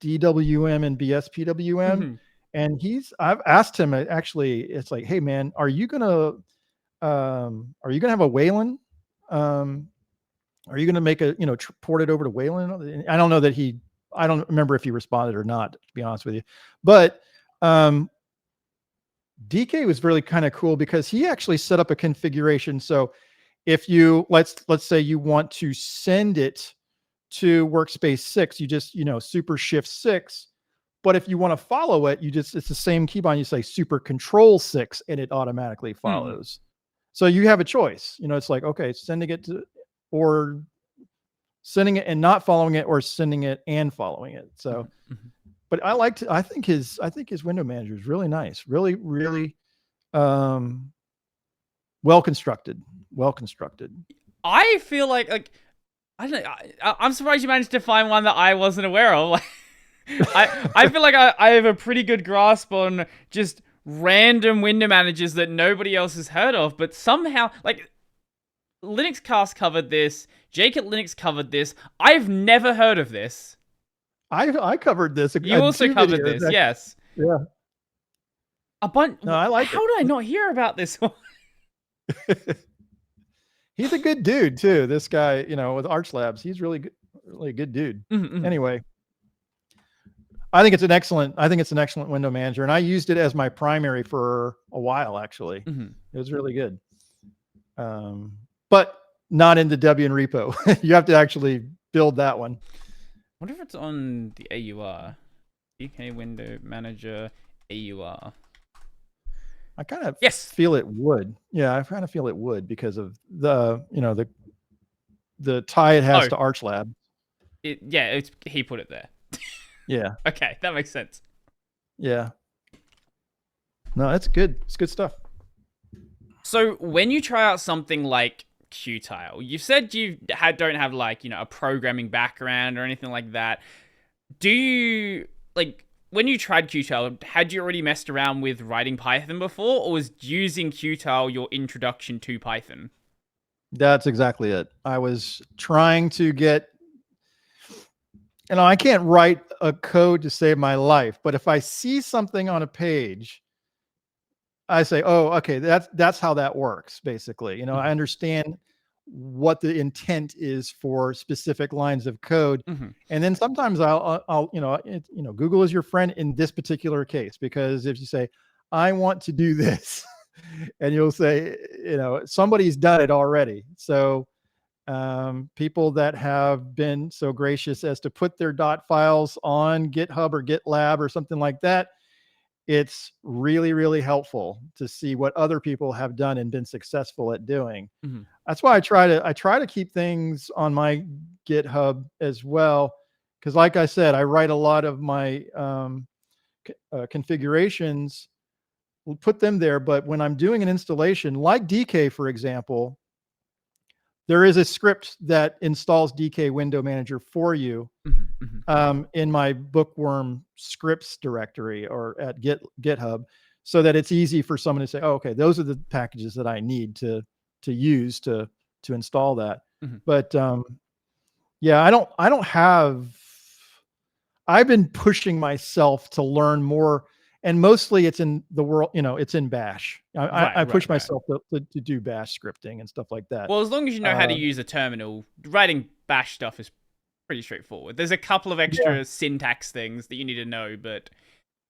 DWM and BSPWM. And I've asked him, actually, it's like, hey man, are you gonna have a Wayland? Are you gonna make port it over to Wayland? I don't know that I don't remember if he responded or not, to be honest with you. But DK was really kind of cool because he actually set up a configuration. So if you let's say you want to send it to workspace 6, you just super shift 6. But if you want to follow it, it's the same keybind. You say super control 6 and it automatically follows. So you have a choice. It's like, okay, sending it to, or sending it and not following it, or sending it and following it. So, but I think his window manager is really nice, really, really well constructed. I feel like I don't know. I'm surprised you managed to find one that I wasn't aware of. I feel like I have a pretty good grasp on just random window managers that nobody else has heard of, but somehow, like, Linux Cast covered this, Jake at Linux covered this. I've never heard of this. I covered this. You also covered videos, this, yes. Yeah. A bunch. No, I like How did I not hear about this one? He's a good dude too. This guy, with Arch Labs, he's really good, really good dude. Anyway, I think it's an excellent window manager, and I used it as my primary for a while. Actually, it was really good. But not in the Debian repo. You have to actually build that one. I wonder if it's on the AUR. DK Window Manager AUR. I kind of feel it would. Yeah, I kind of feel it would because of the the tie it has to Arch Lab. He put it there. Yeah. Okay, that makes sense. Yeah. No, that's good. It's good stuff. So when you try out something like Qtile, you said you don't have like, a programming background or anything like that. Do you, like, when you tried Qtile, had you already messed around with writing Python before, or was using Qtile your introduction to Python? That's exactly it. I was trying to get, I can't write a code to save my life, but if I see something on a page, I say, oh, okay, that's how that works, basically. I understand what the intent is for specific lines of code. And then sometimes I'll Google is your friend in this particular case, because if you say, I want to do this, and you'll say, somebody's done it already. So people that have been so gracious as to put their dot files on GitHub or GitLab or something like that, it's really, really helpful to see what other people have done and been successful at doing. That's why I try to keep things on my GitHub as well, because like I said, I write a lot of my configurations, we'll put them there. But when I'm doing an installation like DK, for example, there is a script that installs DK Window Manager for you in my Bookworm scripts directory or at GitHub, so that it's easy for someone to say, oh, okay, those are the packages that I need to use to install that. But yeah, I've been pushing myself to learn more, and mostly it's in the world, it's in Bash. I push myself to do Bash scripting and stuff like that. Well, as long as you know how to use a terminal, writing Bash stuff is pretty straightforward. There's a couple of extra syntax things that you need to know, but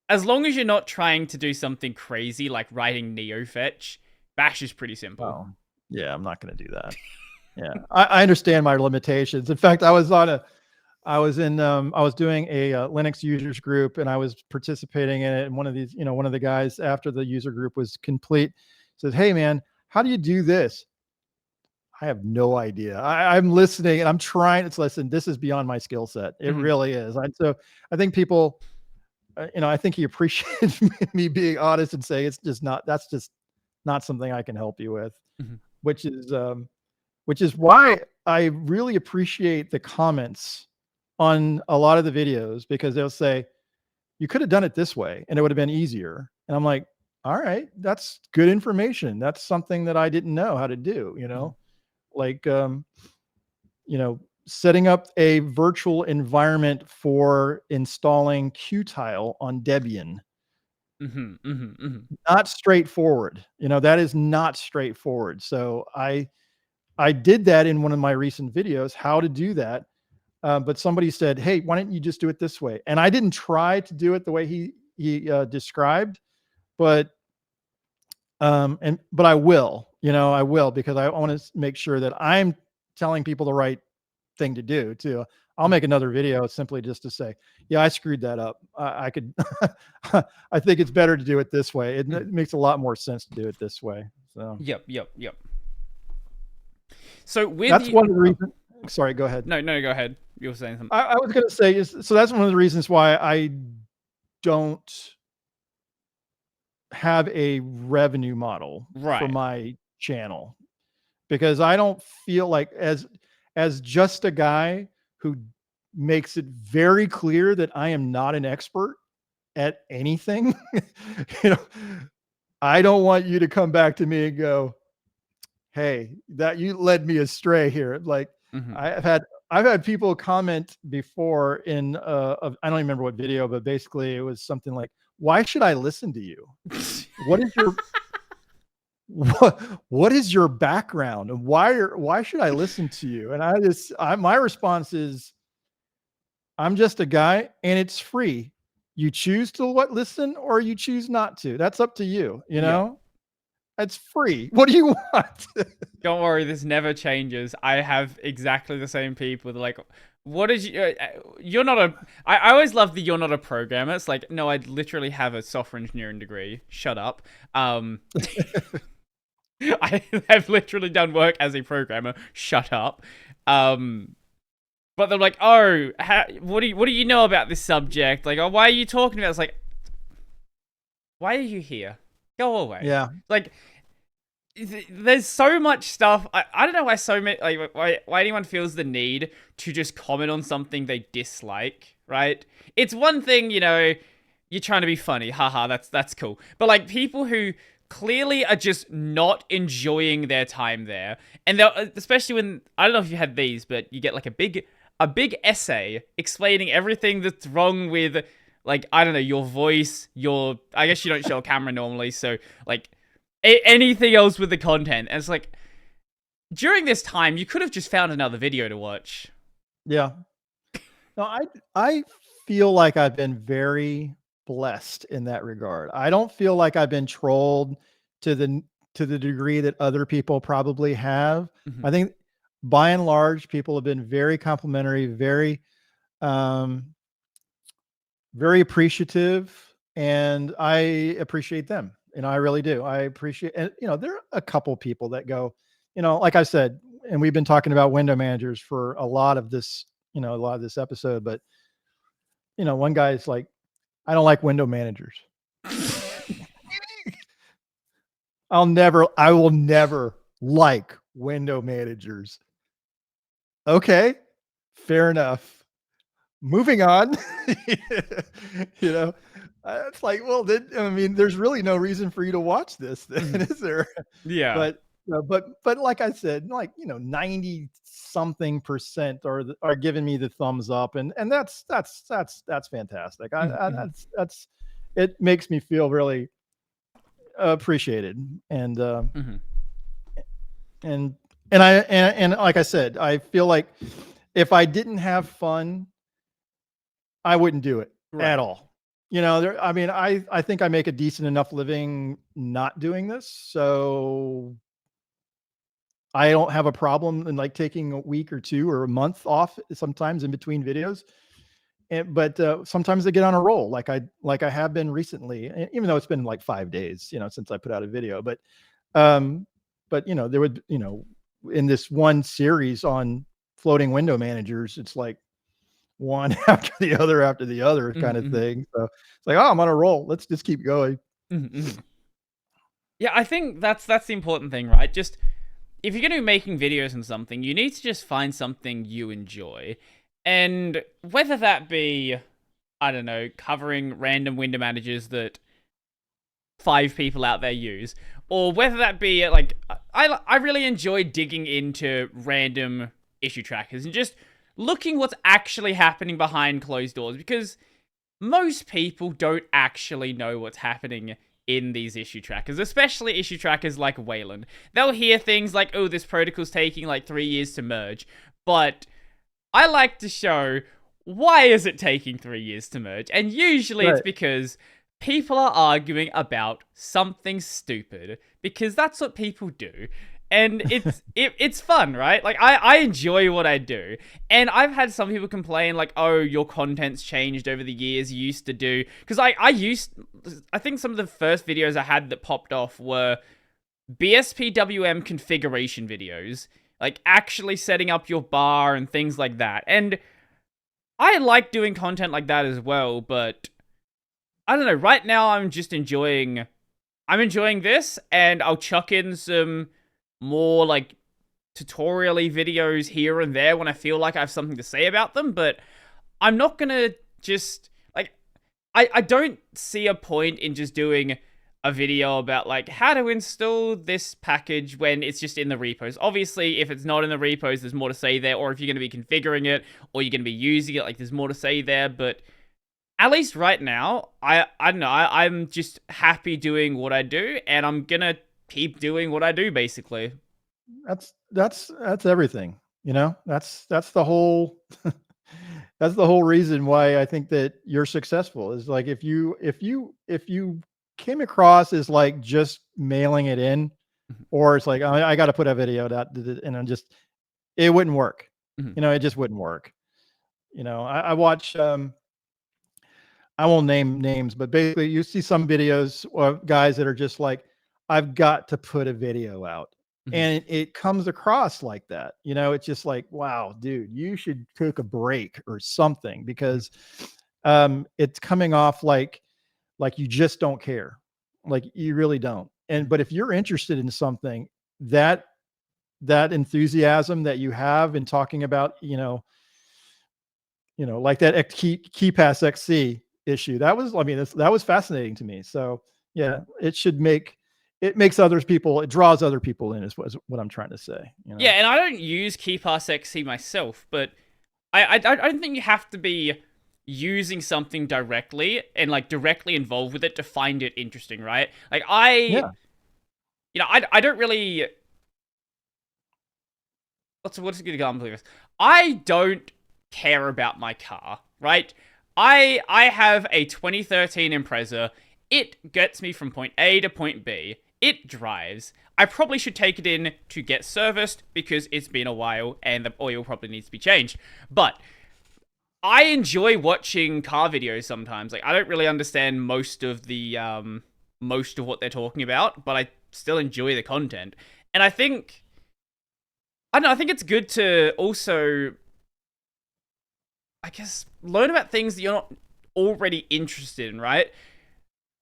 as long as you're not trying to do something crazy like writing neofetch, Bash is pretty simple. Oh, yeah, I'm not going to do that. Yeah, I understand my limitations. In fact, I was doing a Linux users group, and I was participating in it. And one of these, one of the guys after the user group was complete says, "Hey man, how do you do this?" I have no idea. I'm listening and I'm trying to listen. This is beyond my skill set. It really is. So I think people, I think he appreciates me being honest and saying that's just not something I can help you with, which is why I really appreciate the comments on a lot of the videos, because they'll say, you could have done it this way and it would have been easier. And I'm like, all right, that's good information. That's something that I didn't know how to do, like, setting up a virtual environment for installing Qtile on Debian. Not straightforward. That is not straightforward. So I did that in one of my recent videos, how to do that. But somebody said, hey, why don't you just do it this way? And I didn't try to do it the way he described, but I will, I will, because I want to make sure that I'm telling people the right thing to do too. I'll make another video simply just to say, yeah, I screwed that up. I could, I think it's better to do it this way. It makes a lot more sense to do it this way. So Yep. So with that's one of the reasons. Sorry, go ahead. No, go ahead. You were saying something. I was going to say so that's one of the reasons why I don't have a revenue model for Right. my channel, because I don't feel like, as just a guy who makes it very clear that I am not an expert at anything, you know, I don't want you to come back to me and go, hey, that you led me astray here. Like, Mhm. I've had people comment before in I don't even remember what video, but basically it was something like, why should I listen to you? What is your what is your background, and why should I listen to you? And my response is, I'm just a guy and it's free. You choose to listen or you choose not to. That's up to you, you Yeah. know? It's free. What do you want? Don't worry, this never changes. I have exactly the same people. They're like, what is you? You're not a. I always love the you're not a programmer. It's like, no, I literally have a software engineering degree. Shut up. I have literally done work as a programmer. Shut up. But they're like, oh, what do you know about this subject? Like, oh, why are you talking about it? It's like, why are you here? Go away. Yeah. Like, there's so much stuff. I don't know why so many, like, why anyone feels the need to just comment on something they dislike, right? It's one thing, you know, you're trying to be funny. Haha, that's cool. But like, people who clearly are just not enjoying their time there, and they're, especially when, I don't know if you had these, but you get like a big essay explaining everything that's wrong with, like, I don't know, your voice, I guess you don't show a camera normally, so like anything else with the content. And it's like, during this time, you could have just found another video to watch. Yeah. No, I feel like I've been very blessed in that regard. I don't feel like I've been trolled to the degree that other people probably have. Mhm. I think by and large, people have been very complimentary, very very appreciative, and I appreciate them. I really do. I appreciate, and there are a couple people that go, like I said, and we've been talking about window managers for a lot of this, episode, but one guy is like, I don't like window managers. I will never like window managers. Okay, fair enough. Moving on. It's like, well, then, I mean, there's really no reason for you to watch this then, is there? Yeah. But like I said, like, 90 something percent are giving me the thumbs up, and that's fantastic. That's it makes me feel really appreciated, and and like I said, I feel like if I didn't have fun, I wouldn't do it at all. I mean, I think I make a decent enough living not doing this, so I don't have a problem in like taking a week or two or a month off sometimes in between videos. But sometimes I get on a roll, like I have been recently, even though it's been like 5 days, since I put out a video. But there would, in this one series on floating window managers, it's like one after the other kind of thing. So it's like, oh, I'm on a roll. Let's just keep going. Yeah, I think that's the important thing, right? Just, if you're going to be making videos on something, you need to just find something you enjoy. And whether that be, I don't know, covering random window managers that 5 people out there use, or whether that be like, I really enjoy digging into random issue trackers and just looking what's actually happening behind closed doors, because most people don't actually know what's happening in these issue trackers, especially issue trackers like Wayland. They'll hear things like, oh, this protocol's taking like 3 years to merge, but I like to show, why is it taking 3 years to merge? And usually it's because people are arguing about something stupid, because that's what people do. And it's fun, right? Like, I enjoy what I do. And I've had some people complain, like, oh, your content's changed over the years. You used to do... Because I think some of the first videos I had that popped off were BSPWM configuration videos, like actually setting up your bar and things like that. And I like doing content like that as well, but I don't know, right now I'm enjoying this, and I'll chuck in some more like tutorial-y videos here and there when I feel like I have something to say about them, but I'm not gonna just like I don't see a point in just doing a video about like how to install this package when it's just in the repos. Obviously, if it's not in the repos, there's more to say there, or if you're going to be configuring it or you're going to be using it, like there's more to say there. But at least right now, I don't know, I'm just happy doing what I do, and I'm gonna keep doing what I do basically. That's everything. That's the whole that's the whole reason why I think that you're successful is like if you came across as like just mailing it in, Mhm. or it's like I got to put a video out and I'm just it wouldn't work. Mhm. It just wouldn't work. I watch I won't name names, but basically you see some videos of guys that are just like, I've got to put a video out. Mhm. And it comes across like that. It's just like, wow, dude, you should take a break or something Mhm. because it's coming off like you just don't care. Like you really don't. And Mhm. but if you're interested in something, that enthusiasm that you have in talking about, like that key pass XC issue. That was, I mean, that was fascinating to me. So yeah, it makes it draws other people in, is what I'm trying to say. Yeah, and I don't use KeyPassXC myself, but I don't think you have to be using something directly and like directly involved with it to find it interesting, right? Like Yeah. I don't really what's a good example of this? I don't care about my car, right? I have a 2013 Impreza. It gets me from point A to point B. It drives. I probably should take it in to get serviced because it's been a while and the oil probably needs to be changed. But I enjoy watching car videos sometimes. Like I don't really understand most of what they're talking about, but I still enjoy the content. And I don't know, I think it's good to also, I guess, learn about things that you're not already interested in, right?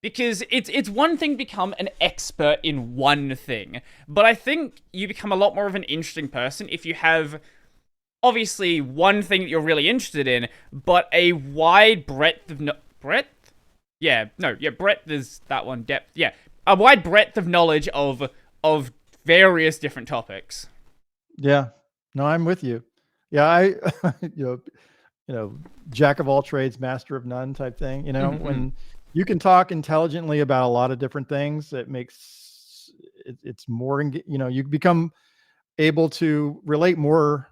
Because it's one thing to become an expert in one thing, but I think you become a lot more of an interesting person if you have obviously one thing that you're really interested in, but a wide breadth of breadth. Yeah, no, yeah, breadth is that one. Depth, yeah, a wide breadth of knowledge of various different topics. Yeah. No, I'm with you. Yeah, I you know, you know, jack of all trades, master of none type thing. Mm-hmm. When you can talk intelligently about a lot of different things, it makes it's more, you become able to relate more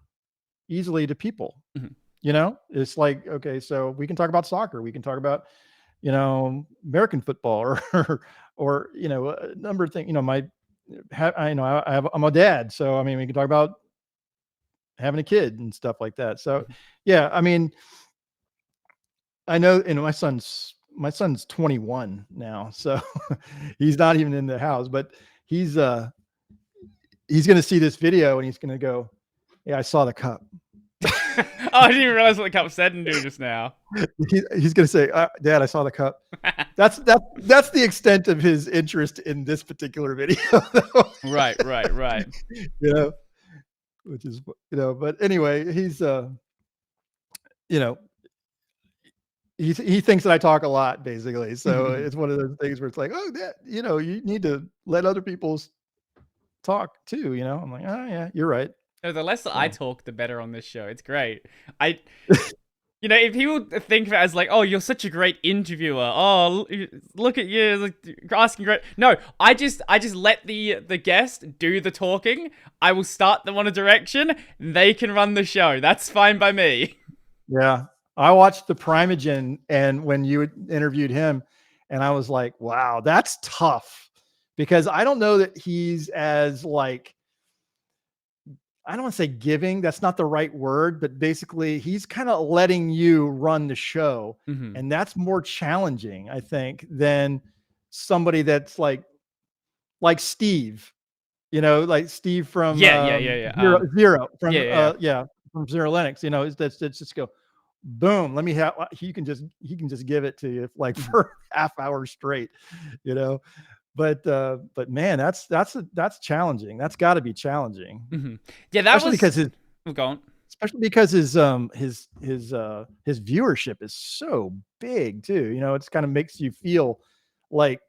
easily to people. Mm-hmm. It's like, okay, so we can talk about soccer, we can talk about, American football, or a number of things. I'm a dad, so I mean, we can talk about having a kid and stuff like that. So, yeah, I mean, I know, my son's 21 now, so he's not even in the house, but he's uh he's gonna see this video and he's gonna go, "Yeah, I saw the cup." Oh, I didn't even realize what the cup said and do just now. He's gonna say, "Dad, I saw the cup." That's the extent of his interest in this particular video, though. Right, right, right. you know, which is, but anyway, you know, he thinks that I talk a lot, basically. So it's one of those things where it's like, oh, you need to let other people talk too. I'm like, oh yeah, you're right. No, the less that I So talk, the better on this show. It's great. I, if people think of it as like, oh, you're such a great interviewer. Oh, look at you, like, asking great. No, I just let the guest do the talking. I will start them on a direction. They can run the show. That's fine by me. yeah, I watched the Primogen, and when you interviewed him, and I was like, wow, that's tough, because I don't know that he's as like, I don't want to say giving, that's not the right word, but basically he's kind of letting you run the show. Hmm. And that's more challenging, I think, than somebody that's like Steve. like Steve from Yeah. Zero Yeah. from Zero Linux. That's just go boom. Let me have. He can just give it to you like Mhm. for half hour straight. You know, but man, that's challenging. That's got to be challenging, Yeah, that especially was. because Go on. his viewership is so big too. It's kind of makes you feel like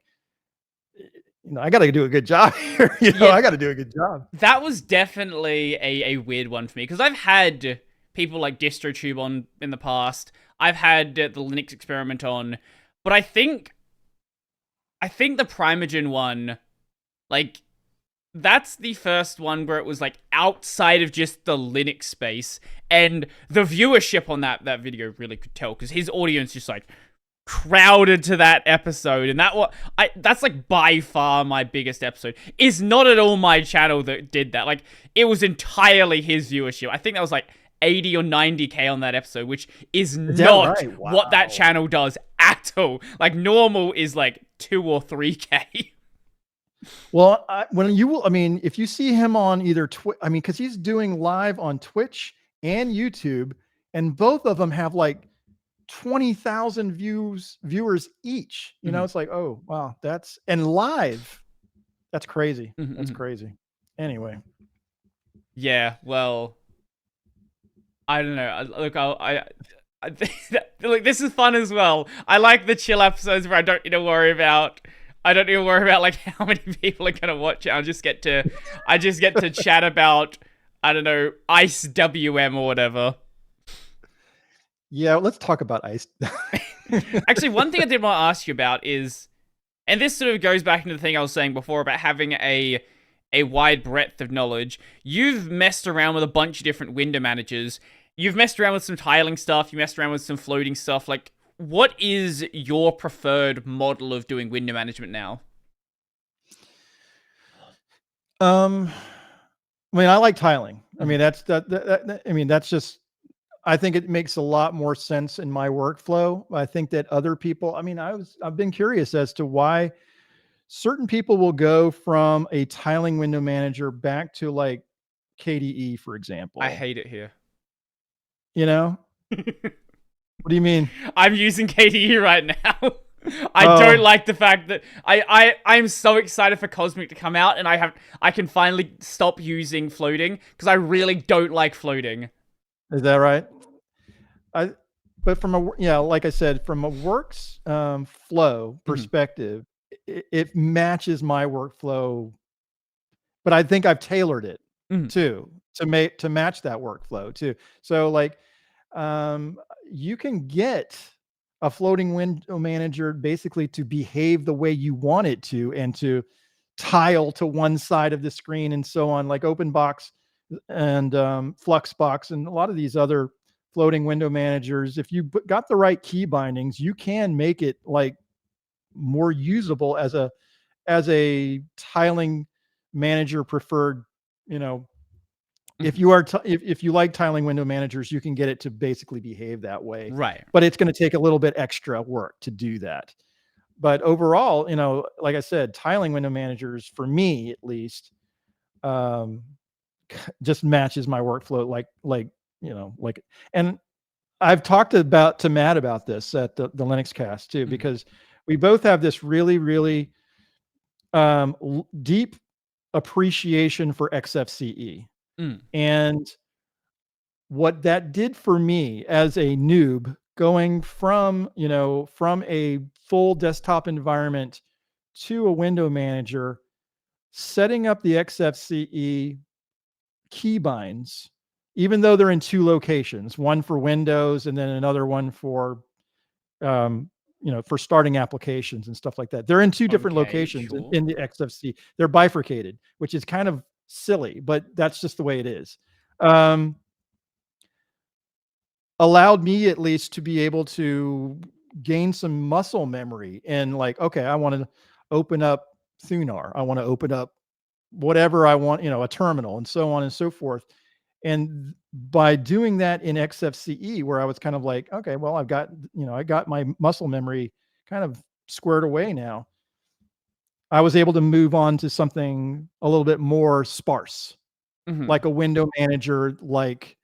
I got to do a good job here. Yeah, I got to do a good job. that was definitely a weird one for me because I've had people like DistroTube on in the past. I've had the Linux Experiment on, but I think the Primogen one, like, that's the first one where it was like outside of just the Linux space, and the viewership on that video really could tell because his audience just like crowded to that episode, and that's like by far my biggest episode. Is not at all my channel that did that. Like, it was entirely his viewership. I think that was like 80 or 90K on that episode, which is not right? what that Wow. channel does at all. Like, normal is like 2 or 3K. Well, if you see him on either Twitch, because he's doing live on Twitch and YouTube, and both of them have like 20,000 viewers each. It's like, oh wow, and live. That's crazy. That's crazy. Anyway. Yeah, well, I don't know. Look, I think that, look, this is fun as well. I like the chill episodes where I don't need to worry about like how many people are gonna watch it. I just get to chat about, I don't know, Ice WM or whatever. Yeah, let's talk about ice. Actually, one thing I did want to ask you about is, and this sort of goes back into the thing I was saying before about having a wide breadth of knowledge. You've messed around with a bunch of different window managers. You've messed around with some tiling stuff. You messed around with some floating stuff. Like, what is your preferred model of doing window management now? I like tiling. That's just, I think it makes a lot more sense in my workflow. I think that other people, I've been curious as to why certain people will go from a tiling window manager back to like KDE, for example. I hate it here. What do you mean? I'm using KDE right now. I don't like the fact that I'm so excited for Cosmic to come out, and I can finally stop using floating because I really don't like floating. Is that right? But like I said, from a works flow perspective, it matches my workflow. But I think I've tailored it too to match that workflow too. So like, you can get a floating window manager basically to behave the way you want it to, and to tile to one side of the screen and so on, like OpenBox and Fluxbox and a lot of these other floating window managers. If you got the right key bindings, you can make it like more usable as a tiling manager preferred. If you are if you like tiling window managers, you can get it to basically behave that way. Right. But it's going to take a little bit extra work to do that. But overall, like I said, tiling window managers, for me at least, just matches my workflow. And I've talked to Matt about this at the Linux Cast too, because we both have this really, really deep appreciation for XFCE. And what that did for me as a noob, going from a full desktop environment to a window manager, setting up the XFCE keybinds, even though they're in two locations, one for Windows and then another one for for starting applications and stuff like that. They're in two different locations. Sure. in the XFCE. They're bifurcated, which is kind of silly, but that's just the way it is. Allowed me at least to be able to gain some muscle memory, and like, okay, I want to open up Thunar. I want to open up whatever I want, a terminal, and so on and so forth. And by doing that in XFCE, where I was kind of like, okay, well, I got my muscle memory kind of squared away now. I was able to move on to something a little bit more sparse, Mhm. like a window manager, like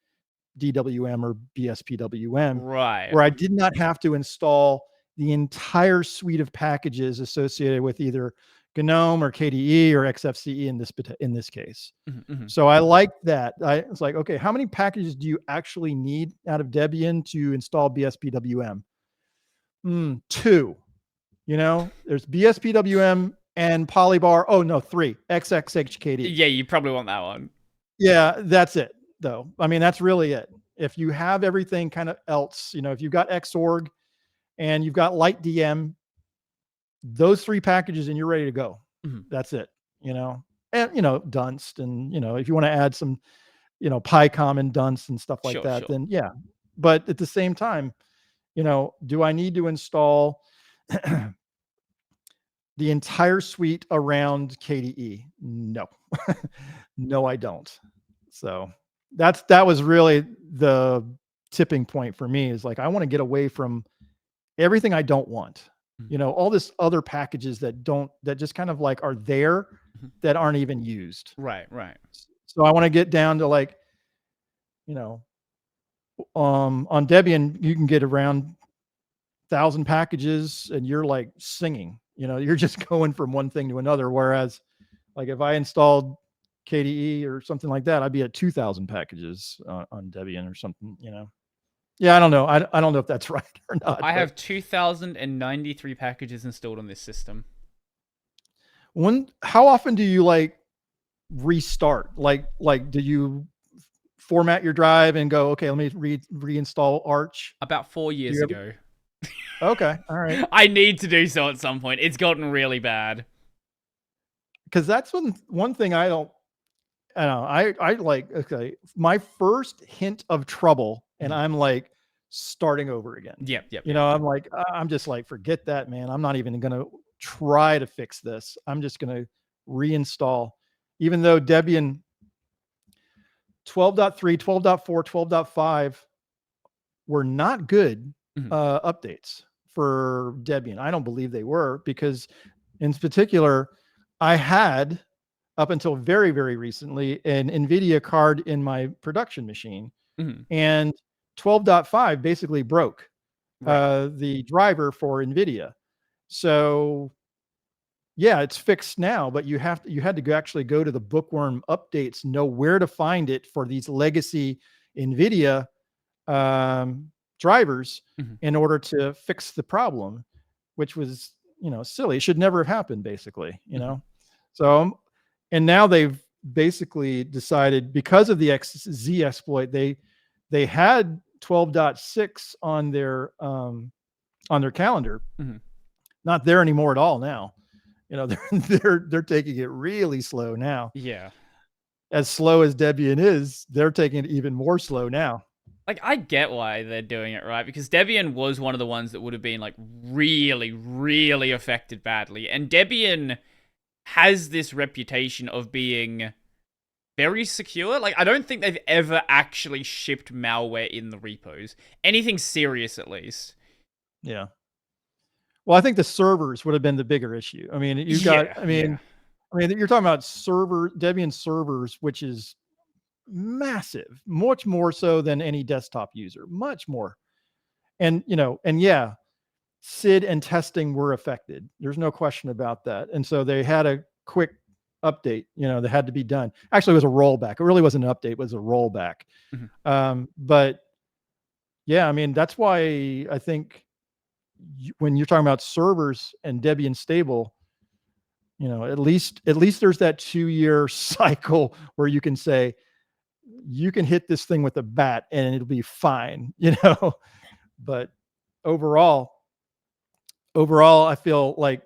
DWM or BSPWM, Right. where I did not have to install the entire suite of packages associated with either GNOME or KDE or XFCE in this case. Mhm, mhm. So I like that. It's like, okay, how many packages do you actually need out of Debian to install BSPWM? Two. There's BSPWM and Polybar. Oh no, three. XXHKD. Yeah, you probably want that one. Yeah, that's it though. I mean, that's really it. If you have everything kind of else, if you've got Xorg and you've got LightDM, those three packages and you're ready to go. Mhm. That's it, and Dunst, and if you want to add some, PyCom and Dunst and stuff like Sure, that, sure. then yeah. But at the same time, do I need to install the entire suite around KDE? No. No, I don't. So that was really the tipping point for me, is like, I want to get away from everything I don't want. Mhm. All this other packages that just kind of like are there Mhm. that aren't even used. Right, right. So I want to get down to like, you know, on Debian, you can get around 1,000 packages and you're like singing, you're just going from one thing to another. Whereas like if I installed KDE or something like that, I'd be at 2,000 packages on Debian or something, Yeah, I don't know. I don't know if that's right or not, I but have 2,093 packages installed on this system. how often do you like restart? Like do you format your drive and go, okay, let me reinstall Arch? About 4 Do years you ever? ago. Okay, all right. I need to do so at some point. It's gotten really bad. Because that's one thing I don't. I know. I like, okay, my first hint of trouble, and Mhm. I'm like starting over again. Yep, yep, yep. I'm like, I'm just like, forget that, man. I'm not even gonna try to fix this. I'm just gonna reinstall, even though Debian 12.3, 12.4, 12.5 were not good Mhm. updates for Debian. I don't believe they were, because in particular, I had, up until very, very recently, an NVIDIA card in my production machine, Mhm. and 12.5 basically broke Right. the driver for NVIDIA. So yeah, it's fixed now, but you had to actually go to the bookworm updates, know where to find it for these legacy NVIDIA drivers Mhm. in order to fix the problem, which was, silly. It should never have happened, basically. Mhm. So, and now they've basically decided, because of the XZ exploit, they had 12.6 on their calendar, Mhm. not there anymore at all now. They're taking it really slow now. Yeah. As slow as Debian is, they're taking it even more slow now. Like, I get why they're doing it, right? Because Debian was one of the ones that would have been, like, really, really affected badly. And Debian has this reputation of being very secure. Like, I don't think they've ever actually shipped malware in the repos. Anything serious, at least. Yeah. Well, I think the servers would have been the bigger issue. I mean, you got, Yeah, I yeah. mean, you're talking about Debian servers, which is massive, much more so than any desktop user, much more. And, and yeah, SID and testing were affected. There's no question about that. And so they had a quick update, that had to be done. Actually, it was a rollback. It really wasn't an update, it was a rollback. Mhm. But yeah, I mean, that's why I think when you're talking about servers and Debian stable, at least there's that 2-year cycle where you can say, you can hit this thing with a bat and it'll be fine, But overall, I feel like,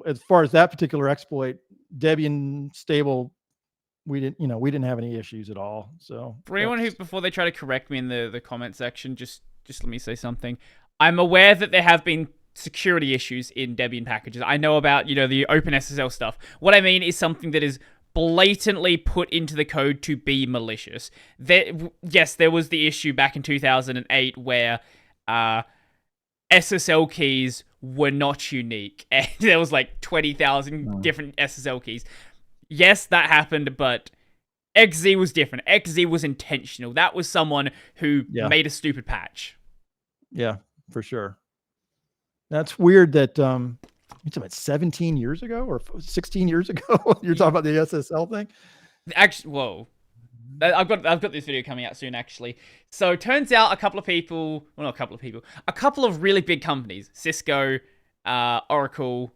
as far as that particular exploit, Debian stable, we didn't have any issues at all. So For anyone who, that's, before they try to correct me in the comment section, just let me say something. I'm aware that there have been security issues in Debian packages. I know about, the OpenSSL stuff. What I mean is something that is blatantly put into the code to be malicious. Yes, there was the issue back in 2008 where SSL keys were not unique, and there was like 20,000 different SSL keys. Yes, that happened, but XZ was different. XZ was intentional. That was someone who made a stupid patch. Yeah, for sure. That's weird that you're talking about 17 years ago or 16 years ago. You're talking about the SSL thing. Actually, whoa. I've got this video coming out soon, actually. So it turns out a couple of really big companies, Cisco, Oracle,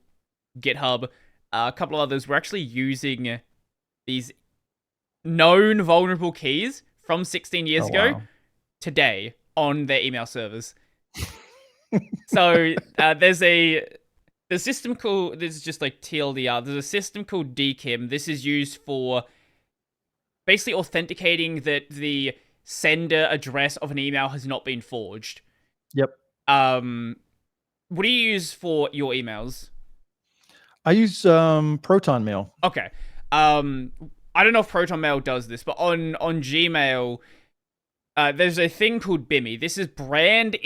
GitHub, a couple of others were actually using these known vulnerable keys from 16 years ago today on their email servers. So there's a system called, this is just like TLDR, there's a system called DKIM. This is used for basically authenticating that the sender address of an email has not been forged. Yep. What do you use for your emails? I use Proton Mail. Okay. I don't know if Proton Mail does this, but on Gmail, there's a thing called BIMI. This is brand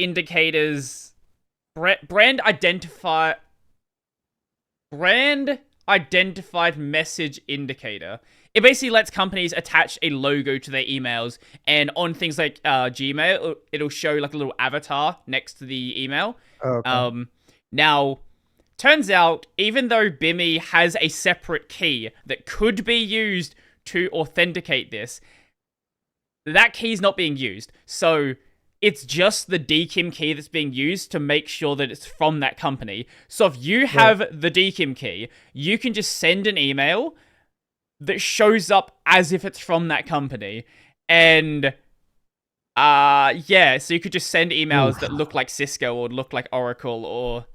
identified message indicator. It basically lets companies attach a logo to their emails, and on things like Gmail, it'll show like a little avatar next to the email. Okay. Now, turns out, even though BIMI has a separate key that could be used to authenticate this, that key is not being used. So it's just the DKIM key that's being used to make sure that it's from that company. So if you have the DKIM key, you can just send an email that shows up as if it's from that company. And so you could just send emails that look like Cisco or look like Oracle or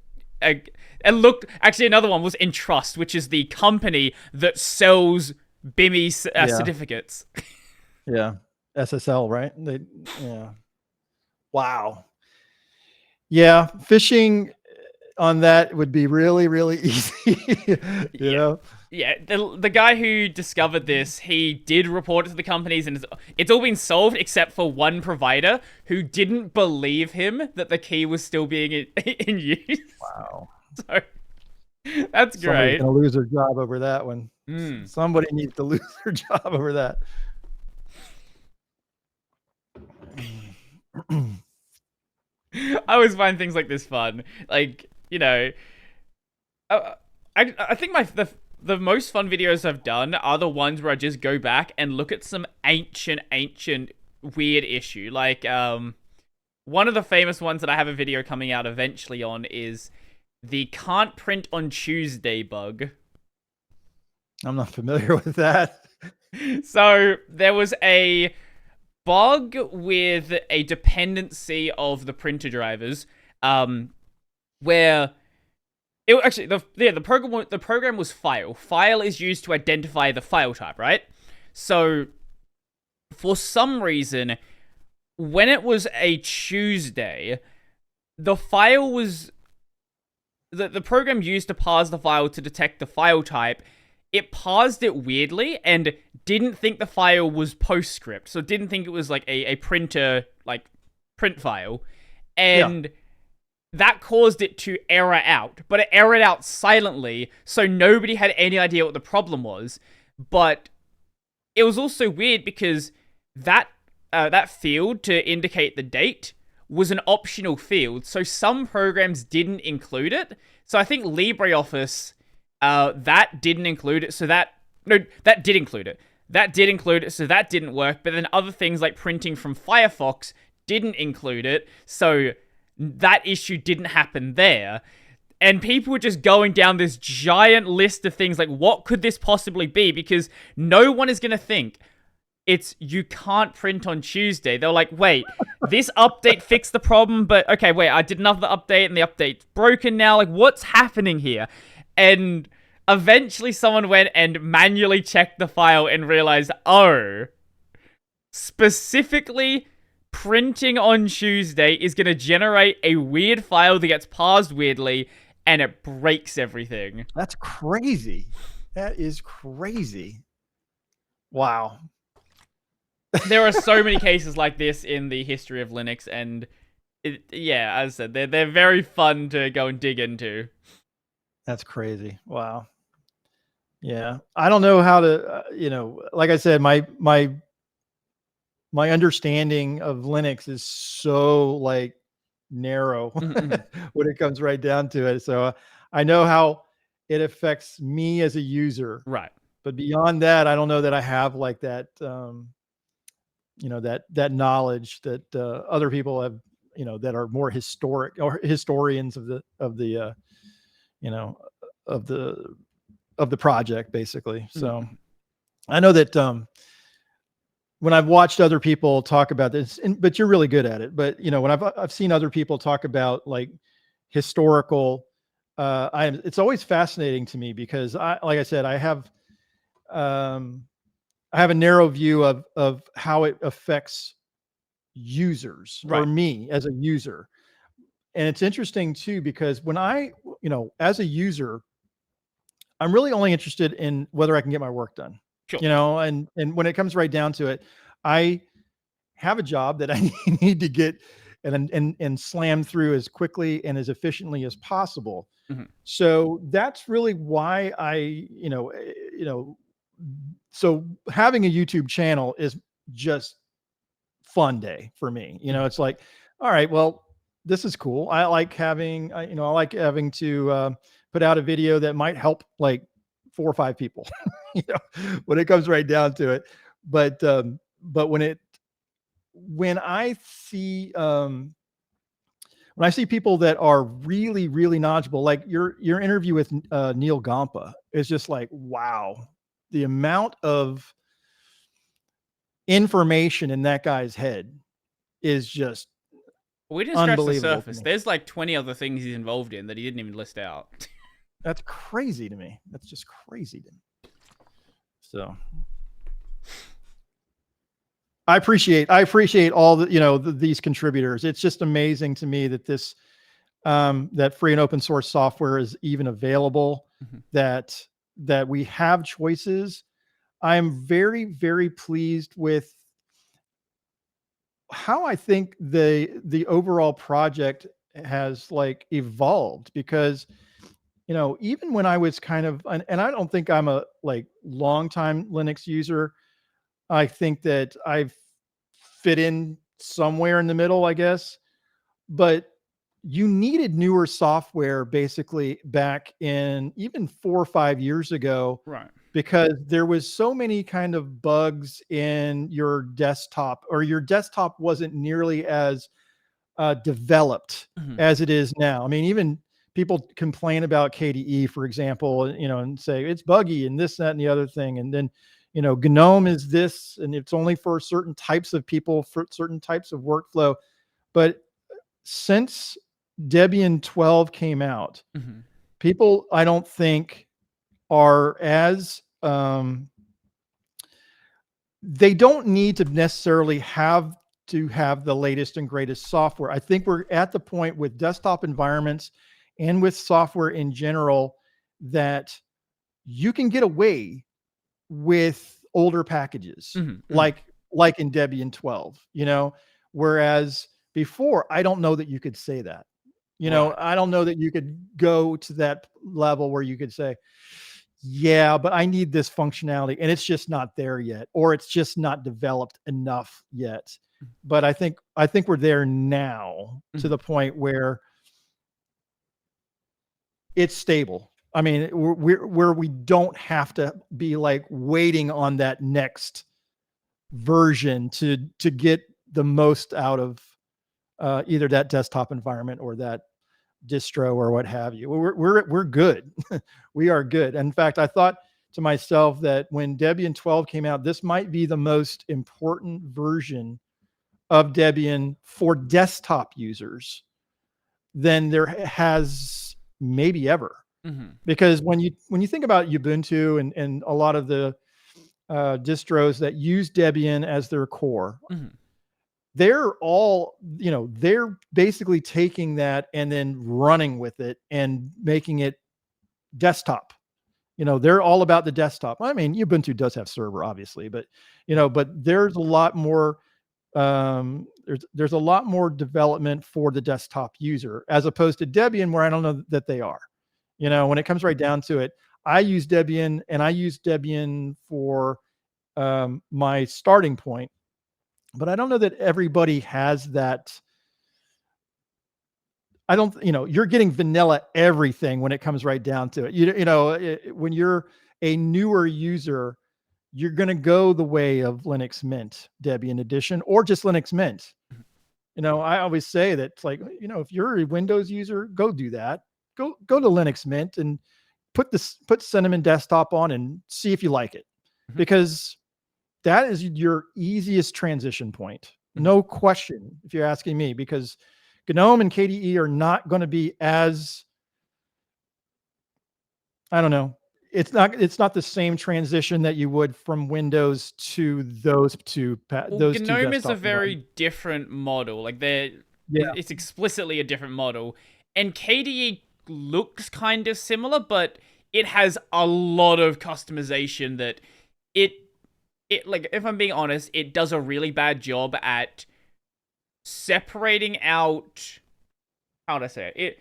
actually another one was Entrust, which is the company that sells BIMI certificates. Yeah. SSL, right? Wow. Yeah, phishing on that would be really, really easy. you know? Yeah, the guy who discovered this, he did report it to the companies, and it's all been solved except for one provider who didn't believe him that the key was still being in use. Wow. So that's great. Somebody's gonna lose their job over that one. Somebody needs to lose their job over that. I always find things like this fun. Like, you know, I think the most fun videos I've done are the ones where I just go back and look at some ancient weird issue. Like, one of the famous ones that I have a video coming out eventually on is the can't print on Tuesday bug. I'm not familiar with that. So there was a bug with a dependency of the printer drivers, where it actually the program was file. File is used to identify the file type, right? So for some reason, when it was a Tuesday, the file was the program used to parse the file to detect the file type. It parsed it weirdly and didn't think the file was PostScript, so didn't think it was like a printer, like print file, and that caused it to error out. But it errored out silently, so nobody had any idea what the problem was. But it was also weird because that field to indicate the date was an optional field, so some programs didn't include it. So I think LibreOffice, that didn't include it, that did include it. That did include it, so that didn't work. But then other things like printing from Firefox didn't include it, so that issue didn't happen there. And people were just going down this giant list of things like, what could this possibly be? Because no one is going to think it's you can't print on Tuesday. They're like, wait, this update fixed the problem, but okay, wait, I did another update and the update's broken now. Like, what's happening here? And eventually someone went and manually checked the file and realized, oh, specifically printing on Tuesday is going to generate a weird file that gets parsed weirdly and it breaks everything. That's crazy. That is crazy. Wow. There are so many cases like this in the history of Linux, and Yeah, as I said, they're very fun to go and dig into. That's crazy. Wow. Yeah. I don't know how to, like I said, my understanding of Linux is so like narrow Mhm. when it comes right down to it. So I know how it affects me as a user, Right. but beyond that, I don't know that I have like that, that knowledge that other people have, that are more historic or historians you know, of the of the project, basically. So Mhm. I know that when I've watched other people talk about this, but you're really good at it. But when I've seen other people talk about like historical, it's always fascinating to me because like I said, um, I have a narrow view of how it affects users or Right. me as a user. And it's interesting too because when as a user, I'm really only interested in whether I can get my work done. Sure. And when it comes right down to it, I have a job that I need to get and slam through as quickly and as efficiently as possible. Mhm. So that's really why so having a YouTube channel is just fun day for me. Mhm. It's like, all right, well, this is cool. I like having, I like having to put out a video that might help like 4 or 5 people, when it comes right down to it. But when I see when I see people that are really, really knowledgeable, like your interview with Neil Gompa is just like, wow, the amount of information in that guy's head is just We didn't scratch the unbelievable to surface. me. There's like 20 other things he's involved in that he didn't even list out. That's crazy to me. That's just crazy to me. So I appreciate all these contributors. It's just amazing to me that that free and open source software is even available, Mhm. that we have choices. I'm very, very pleased with how I think the overall project has like evolved because even when I was kind of and I don't think I'm a like longtime Linux user. I think that I've fit in somewhere in the middle, I guess. But you needed newer software basically back in even 4 or 5 years ago Right. because there was so many kind of bugs in your desktop, or your desktop wasn't nearly as developed Mhm. as it is now. I mean, even people complain about KDE, for example, and say it's buggy and this, that, and the other thing. And then, GNOME is this, and it's only for certain types of people, for certain types of workflow. But since Debian 12 came out, Mhm. people, I don't think, are as they don't need to necessarily have to have the latest and greatest software. I think we're at the point with desktop environments and with software in general that you can get away with older packages Mhm. Mhm. like in Debian 12, whereas before I don't know that you could say that. Right. I don't know that you could go to that level where you could say, yeah, but I need this functionality and it's just not there yet, or it's just not developed enough yet. But I think we're there now to Mhm. the point where it's stable. I mean, where we don't have to be like waiting on that next version to get the most out of either that desktop environment or that distro or what have you. We're good. We are good. In fact, I thought to myself that when Debian 12 came out, this might be the most important version of Debian for desktop users than there has maybe ever. Mhm. Because when you think about Ubuntu and a lot of the distros that use Debian as their core, Mhm. they're basically taking that and then running with it and making it desktop. They're all about the desktop. I mean, Ubuntu does have server, obviously, but there's a lot more. There's a lot more development for the desktop user as opposed to Debian, where I don't know that they are. When it comes right down to it, I use Debian, and I use Debian for my starting point, but I don't know that everybody has that. I don't, you're getting vanilla everything when it comes right down to it. When you're a newer user, you're going to go the way of Linux Mint, Debian Edition, or just Linux Mint. I always say that, it's like, if you're a Windows user, go do that. Go to Linux Mint and put Cinnamon Desktop on and see if you like it, because that is your easiest transition point. No question, if you're asking me, because GNOME and KDE are not going to be as, I don't know. It's not the same transition that you would from Windows to those two GNOME is a desktop very different model. Like Yeah. it's explicitly a different model. And KDE looks kind of similar, but it has a lot of customization that it like, if I'm being honest, it does a really bad job at separating out, how would I say it?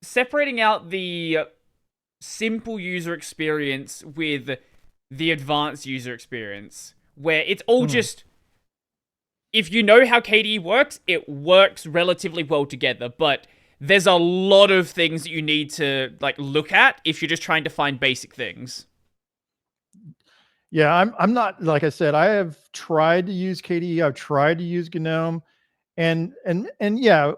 Separating out the simple user experience with the advanced user experience, where it's all just, if you know how KDE works, it works relatively well together, but there's a lot of things that you need to like look at if you're just trying to find basic things. Yeah, I'm not, like I said, I have tried to use KDE, I've tried to use GNOME, and yeah,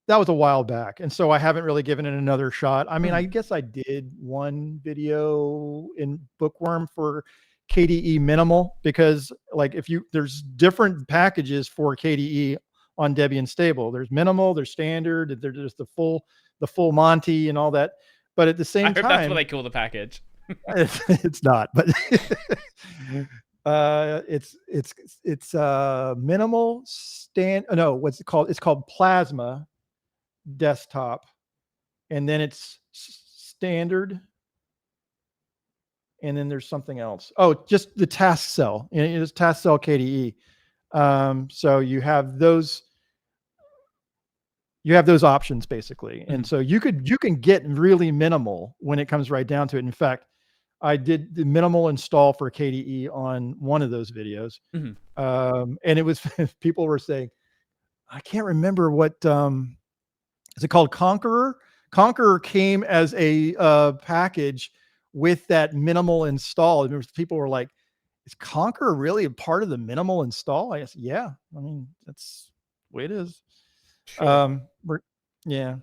that was a while back, and so I haven't really given it another shot. I mean, I guess I did one video in Bookworm for KDE Minimal, because like there's different packages for KDE on Debian Stable. There's Minimal, there's Standard, there's the full Monty and all that. But at the same time, that's what they call the package. it's not, but it's Minimal no, what's it called? It's called Plasma Desktop, and then it's Standard, and then there's something else. Oh, just the task cell. It's task cell KDE. So you have those options basically, and so you can get really minimal when it comes right down to it. In fact, I did the minimal install for KDE on one of those videos, and it was people were saying, I can't remember what is it called, Conqueror. Conqueror came as a package with that minimal install. And people were like, is Conqueror really a part of the minimal install? I guess, yeah. I mean, that's the way it is. Sure. Yeah.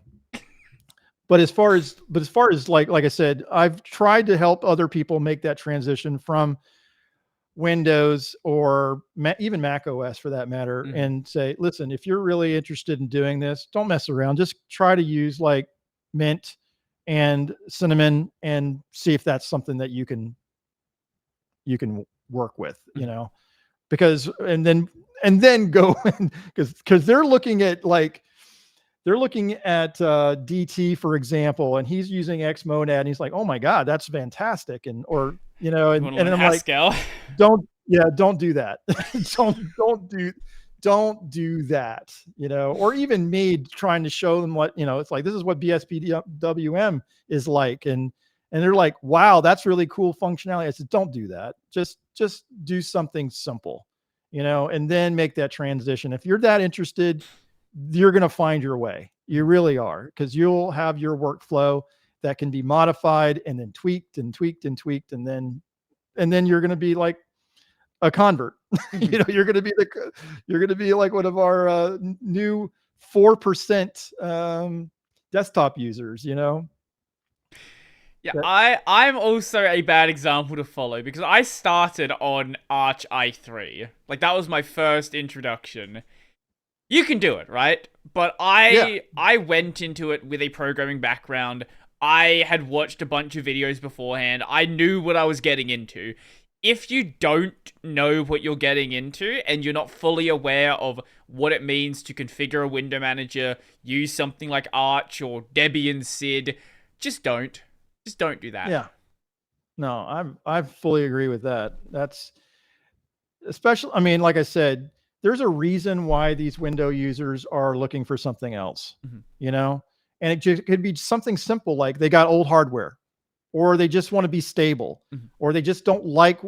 But as far as like I said, I've tried to help other people make that transition from Windows or even Mac OS for that matter, and say, listen, if you're really interested in doing this, don't mess around. Just try to use like Mint and Cinnamon and see if that's something that you can work with, because and then go because they're looking at DT, for example, and he's using Xmonad, and he's like, oh my God, that's fantastic. And I'm Haskell. like, don't do that. don't do that, or even me trying to show them what, it's like, this is what BSPWM is like. And they're like, wow, that's really cool functionality. I said, don't do that. Just do something simple, and then make that transition. If you're that interested, you're going to find your way. You really are, because you'll have your workflow that can be modified and then tweaked and tweaked and tweaked. And then you're going to be like a convert. You're going to be like one of our new 4% desktop users, Yeah, I'm also a bad example to follow, because I started on Arch i3. Like, that was my first introduction. You can do it, right? But I went into it with a programming background. I had watched a bunch of videos beforehand. I knew what I was getting into. If you don't know what you're getting into and you're not fully aware of what it means to configure a window manager, use something like Arch or Debian SID, just don't do that. Yeah. No, I fully agree with that. That's especially, I mean, like I said, there's a reason why these window users are looking for something else, Mhm. you know, and it just could be something simple like they got old hardware, or they just want to be stable, Mhm. or they just don't like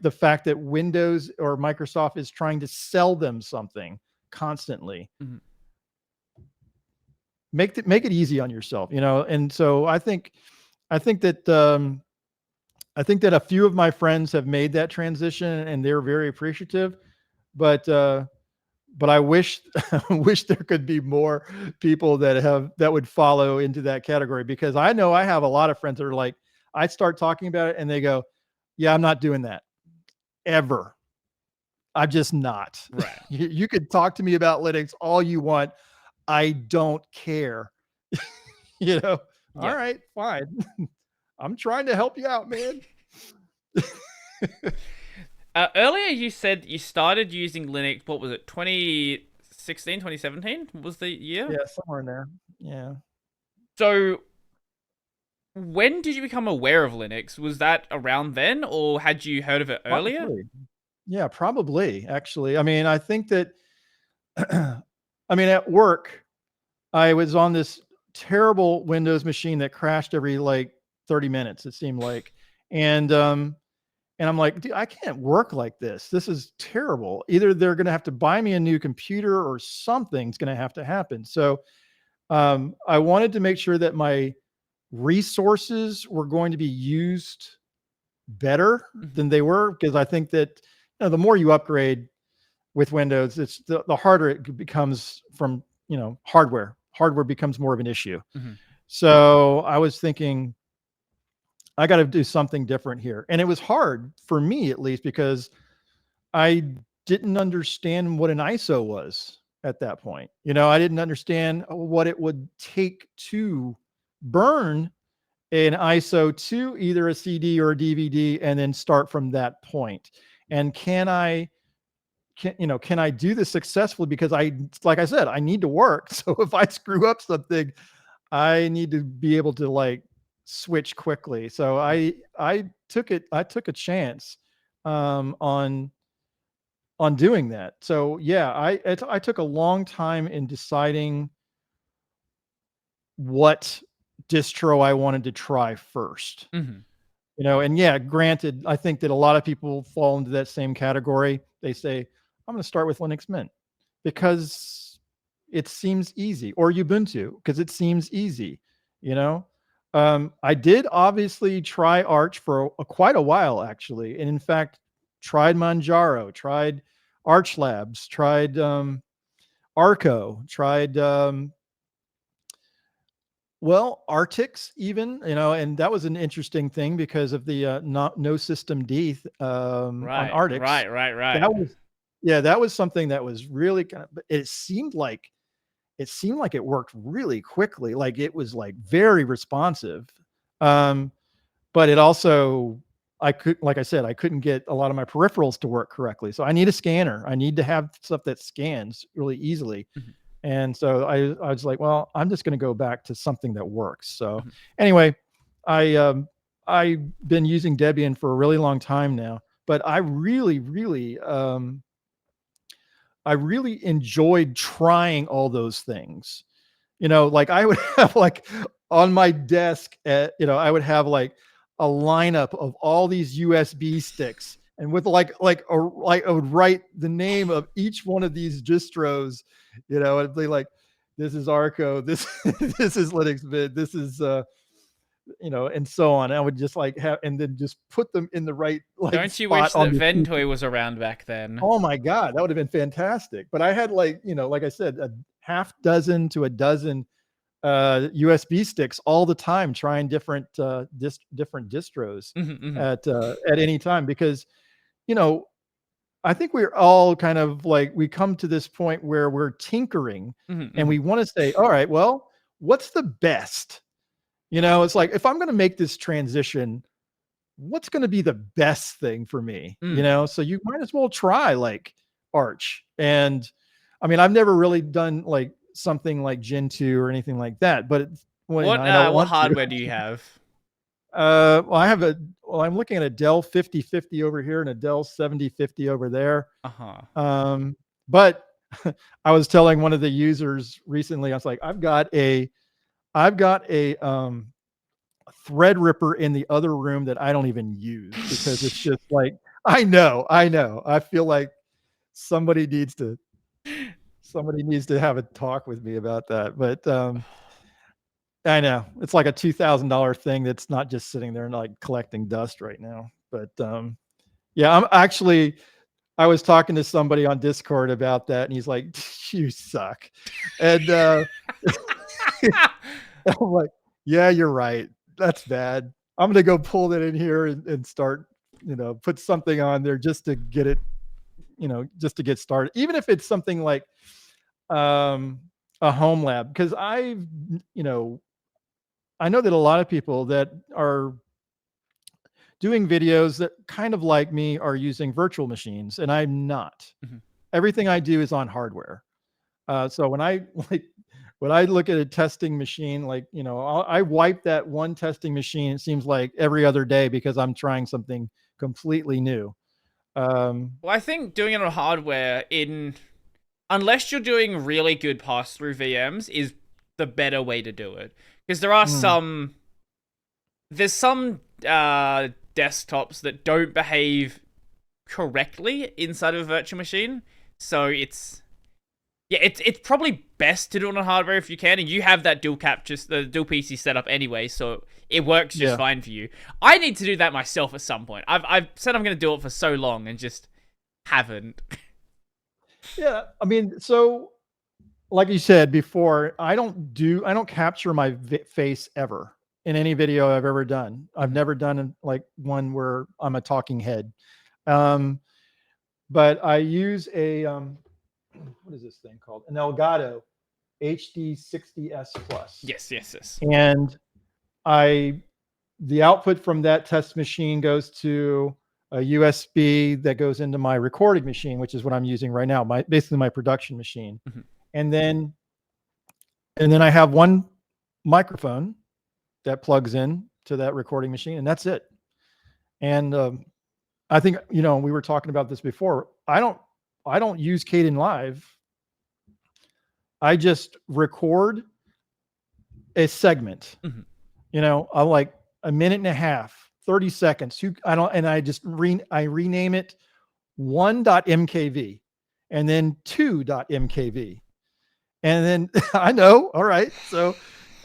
the fact that Windows or Microsoft is trying to sell them something constantly. Mhm. Make it easy on yourself, you know. And so I think that I think that a few of my friends have made that transition and they're very appreciative, but I wish wish there could be more people that would follow into that category, because I know I have a lot of friends that are like, I start talking about it and they go, "Yeah, I'm not doing that ever. I'm just not." Right. You could talk to me about Linux all you want. I don't care. You know. All Yeah. right, fine. I'm trying to help you out, man. Earlier you said you started using Linux, what was it, 2016, 2017 was the year? Yeah, somewhere in there. Yeah. So when did you become aware of Linux? Was that around then, or had you heard of it earlier? Probably. Yeah, probably, actually. I mean, I think that I mean, at work, I was on this terrible Windows machine that crashed every like 30 minutes, it seemed like. And and I'm like, dude, I can't work like this. This is terrible. Either they're going to have to buy me a new computer or something's going to have to happen. So I wanted to make sure that my resources were going to be used better Mhm. than they were, because I think that, you know, the more you upgrade with Windows, it's the harder it becomes from, you know, hardware. Hardware becomes more of an issue. Mhm. So I was thinking, I got to do something different here. And it was hard for me, at least, because I didn't understand what an ISO was at that point. You know, I didn't understand what it would take to burn an ISO to either a CD or a DVD and then start from that point. And can I do this successfully? Because like I said, I need to work. So if I screw up something, I need to be able to like switch quickly. So I took a chance on doing that. So yeah, I took a long time in deciding what distro I wanted to try first. Mhm. You know, and yeah, granted, I think that a lot of people fall into that same category. They say, I'm going to start with Linux Mint because it seems easy, or Ubuntu because it seems easy, you know. I did obviously try Arch for quite a while, actually. And in fact, tried Manjaro, tried Arch Labs, tried Arco, tried Artix even, you know, and that was an interesting thing because of the no system D on Right, Artix. right, right, right. That was yeah, that was something that was really kind of. But it seemed like it worked really quickly, like it was like very responsive. Um, but it also like I said, I couldn't get a lot of my peripherals to work correctly. So I need a scanner. I need to have stuff that scans really easily. Mhm. And so I was like, well, I'm just going to go back to something that works. So Mhm. anyway, I've been using Debian for a really long time now, but I really enjoyed trying all those things. You know, like I would have like on my desk I would have like a lineup of all these USB sticks, and with like I would write the name of each one of these distros, it'd be like, this is Arco, this this is Linux Mint, this is and so on. I would just like have, and then just put them in the right like Don't you spot wish on that the PC. Ventoy was around back then? Oh my God, that would have been fantastic. But I had like, like I said, a half dozen to a dozen USB sticks all the time, trying different different distros Mhm. Mhm. at any time, because you know I think we're all kind of like, we come to this point where we're tinkering Mhm. and Mhm. we want to say, all right, well, what's the best? It's like, if I'm going to make this transition, what's going to be the best thing for me? Mm. So you might as well try like Arch. And I mean, I've never really done like something like Gen 2 or anything like that, but I don't What want to. hardware do you have? Well, I'm looking at a Dell 5050 over here and a Dell 7050 over there. Uh-huh. Um, But I was telling one of the users recently, I was like, I've got a Threadripper in the other room that I don't even use because it's just like, I know. I feel like somebody needs to have a talk with me about that. But I know it's like a $2,000 thing that's not just sitting there and like collecting dust right now. But yeah, I was talking to somebody on Discord about that, and he's like, "You suck," and I'm like, "Yeah, you're right. That's bad. I'm gonna go pull that in here and start, put something on there just to get it, just to get started. Even if it's something like a home lab, because I know that a lot of people that are doing videos that kind of like me are using virtual machines, and I'm not. Mhm. Everything I do is on hardware. So when I when I look at a testing machine, like I wipe that one testing machine. It seems like every other day because I'm trying something completely new. Well, I think doing it on hardware unless you're doing really good pass-through VMs is the better way to do it. Because there's some desktops that don't behave correctly inside of a virtual machine. So it's probably best to do it on hardware if you can, and you have that dual PC setup anyway, so it works just fine for you. I need to do that myself at some point. I've said I'm going to do it for so long and just haven't. Yeah, I mean, so like you said before, I don't capture my face ever in any video I've ever done. I've never done like one where I'm a talking head. But I use a what is this thing called? An Elgato HD60S Plus. Yes. And the output from that test machine goes to a USB that goes into my recording machine, which is what I'm using right now, basically my production machine. Mm-hmm. And then I have one microphone that plugs in to that recording machine, and that's it. And I think we were talking about this before. I don't use Kdenlive. I just record a segment. Mm-hmm. I like a minute and a half, 30 seconds. I rename it 1.mkv and then 2.mkv. And then I know, all right. So,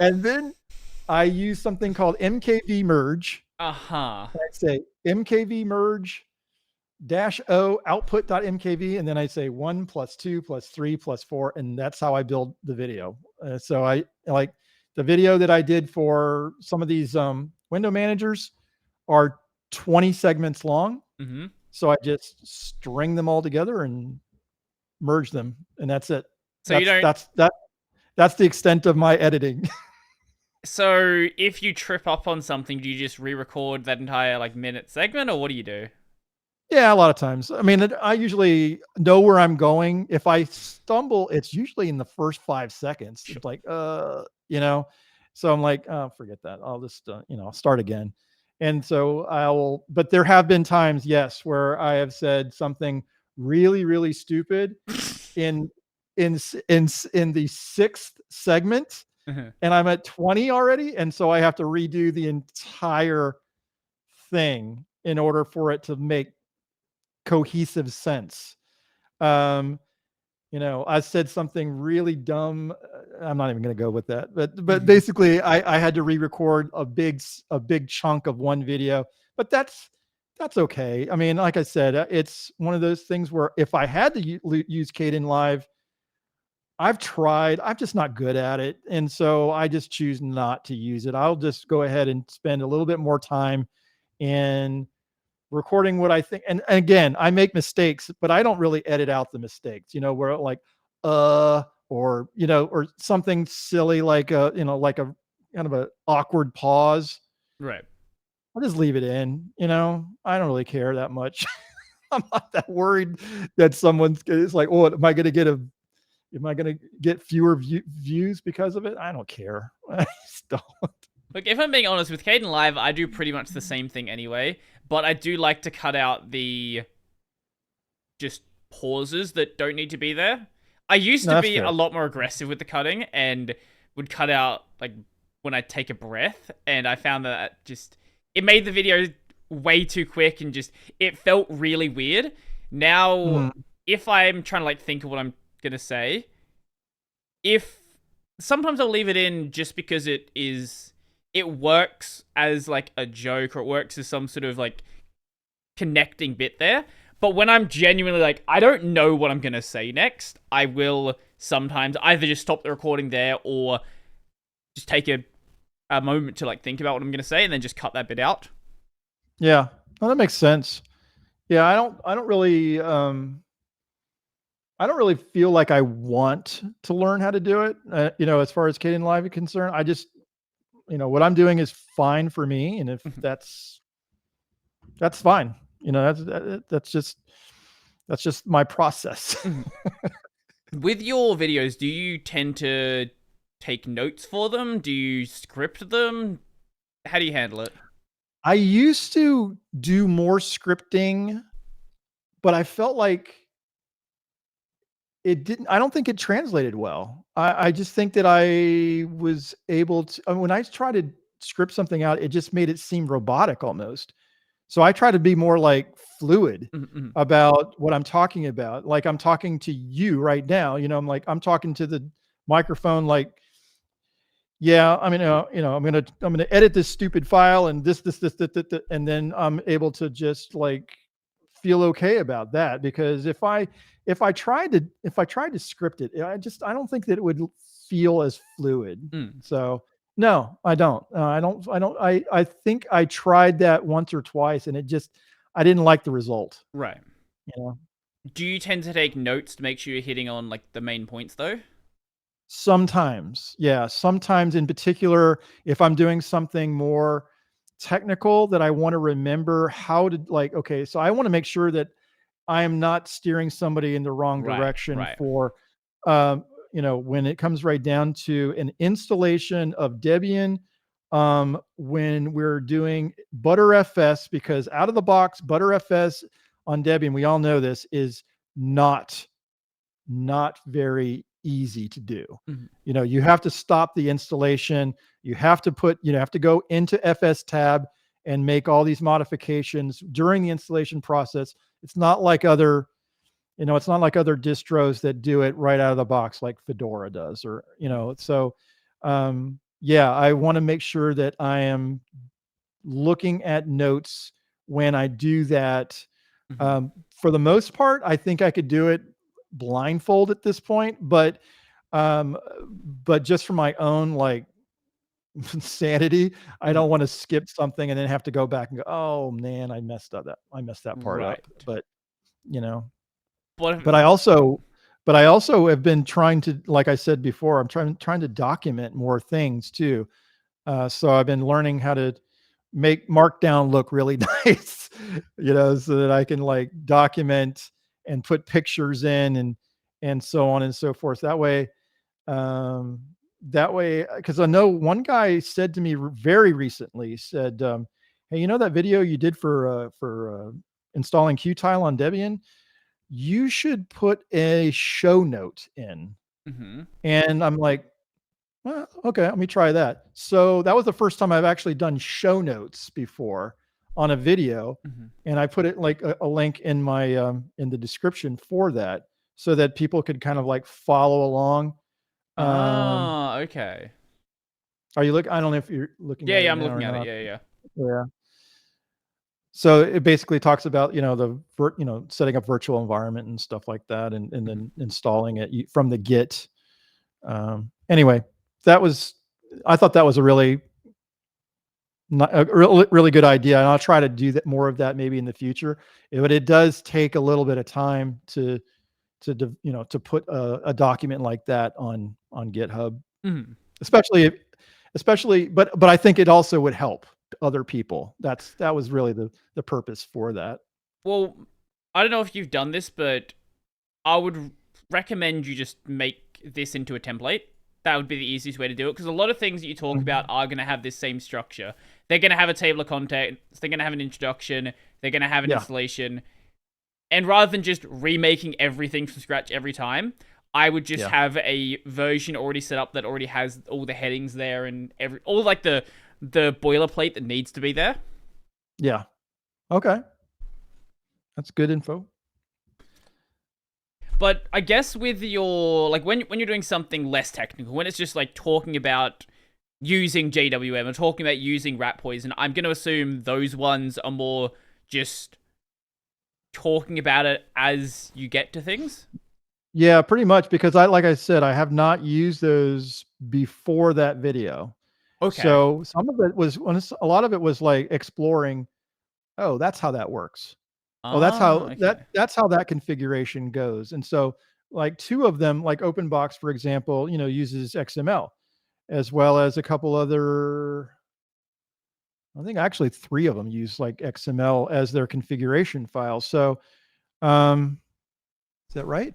and then I use something called MKV merge. Uh-huh. I say MKV merge -o output.mkv, and then I say 1 + 2 + 3 + 4, and that's how I build the video. So I like the video that I did for some of these window managers are 20 segments long. Mm-hmm. So I just string them all together and merge them, and that's it. So That's the extent of my editing. So if you trip up on something, do you just re-record that entire minute segment, or what do you do? Yeah, a lot of times. I mean, I usually know where I'm going. If I stumble, it's usually in the first 5 seconds. Sure. It's like, so I'm like, oh, forget that. I'll just, start again. And so but there have been times, yes, where I have said something really, really stupid in the 6th segment, Mm-hmm. and I'm at 20 already. And so I have to redo the entire thing in order for it to make cohesive sense. I said something really dumb. I'm not even going to go with that, but basically I had to re-record a big chunk of one video, but that's okay. I mean, like I said, it's one of those things where if I had to use Kdenlive, I've tried, I'm just not good at it. And so I just choose not to use it. I'll just go ahead and spend a little bit more time in recording what I think. And again, I make mistakes, but I don't really edit out the mistakes, where like, or something silly like like a kind of a awkward pause. Right. I'll just leave it in, I don't really care that much. I'm not that worried that it's like, oh, am I going to get fewer views because of it? I don't care. I just don't. Look, if I'm being honest, with Kdenlive, I do pretty much the same thing anyway, but I do like to cut out the just pauses that don't need to be there. I used No, to that's be a fair. lot more aggressive with the cutting and would cut out like when I take a breath, and I found that just it made the video way too quick and just it felt really weird. Now, Mm, if I'm trying to like think of what I'm gonna say, if sometimes I'll leave it in just because it works as like a joke or it works as some sort of like connecting bit there. But when I'm genuinely like, I don't know what I'm gonna say next, I will sometimes either just stop the recording there or just take a moment to like think about what I'm gonna say and then just cut that bit out. yeah. Well, that makes sense. Yeah, I don't really feel like I want to learn how to do it. As far as Kdenlive Live is concerned, I just, what I'm doing is fine for me, and if that's fine. That's just my process. With your videos, do you tend to take notes for them? Do you script them? How do you handle it? I used to do more scripting, but I felt like it didn't. I don't think it translated well. I just think that I was able to. When I tried to script something out, it just made it seem robotic almost. So I try to be more like fluid Mm-hmm. about what I'm talking about. Like I'm talking to you right now. I'm talking to the microphone. Like, yeah, I mean, I'm gonna edit this stupid file and this, and then I'm able to just like feel okay about that, because if I tried to script it, I don't think that it would feel as fluid. Mm, So no, I don't. I think I tried that once or twice, and I didn't like the result. right. You know, Do you tend to take notes to make sure you're hitting on like the main points though? sometimes, yeah, sometimes in particular, if I'm doing something more technical that I want to remember how to like. Okay, so I want to make sure that I am not steering somebody in the wrong Right, direction right. for, when it comes right down to an installation of Debian, when we're doing ButterFS, because out of the box, ButterFS on Debian, we all know this, is not very easy to do. Mhm. You have to stop the installation. You have to go into FS tab and make all these modifications during the installation process. It's not like other distros that do it right out of the box like Fedora does, yeah, I want to make sure that I am looking at notes when I do that. Mhm. For the most part, I think I could do it blindfold at this point, um, but just for my own like sanity, I Mhm. don't want to skip something and then have to go back and go, oh man, I messed that part up. Right. But you know, What but if, I also, but I also have been trying to, like I said before, I'm trying to document more things too. So I've been learning how to make Markdown look really nice, so that I can like document and put pictures in, and so on and so forth. Um, because I know one guy said to me very recently, said, "Hey, that video you did for installing Qtile on Debian? You should put a show note in." mhm. And I'm like, well, okay, let me try that. So that was the first time I've actually done show notes before on a video, Mhm. and I put it like a link in my in the description for that, so that people could kind of like follow along. Um, Ah, okay. are you look? I don't know if you're looking Yeah, at yeah, it I'm now or looking at it. not. Yeah, yeah. Yeah. So it basically talks about setting up virtual environment and stuff like that, and Mhm. then installing it from the Git. Anyway, that was I thought that was a really really good idea, and I'll try to do that more of that maybe in the future. But it does take a little bit of time to put a document like that on GitHub, Mhm. especially but I think it also would help other people. That was really the purpose for that. Well, I don't know if you've done this, but I would recommend you just make this into a template. That would be the easiest way to do it, because a lot of things that you talk about Mhm. are going to have this same structure. They're going to have a table of contents, they're going to have an introduction, they're going to have an Yeah. installation. And rather than just remaking everything from scratch every time, I would just Yeah. have a version already set up that already has all the headings there and all like the boilerplate that needs to be there. Yeah. Okay. That's good info. But I guess with your like when you're doing something less technical, when it's just like talking about using JWM or talking about using rat poison, I'm going to assume those ones are more just talking about it as you get to things. Yeah, pretty much, because like I said, I have not used those before that video. Okay. So some of it was, a lot of it was like exploring, oh, that's how that works. Oh, Ah, okay. that's how that configuration goes. And so like two of them, like OpenBox, for example, uses XML, as well as a couple other, I think actually three of them use like XML as their configuration file. So is that right?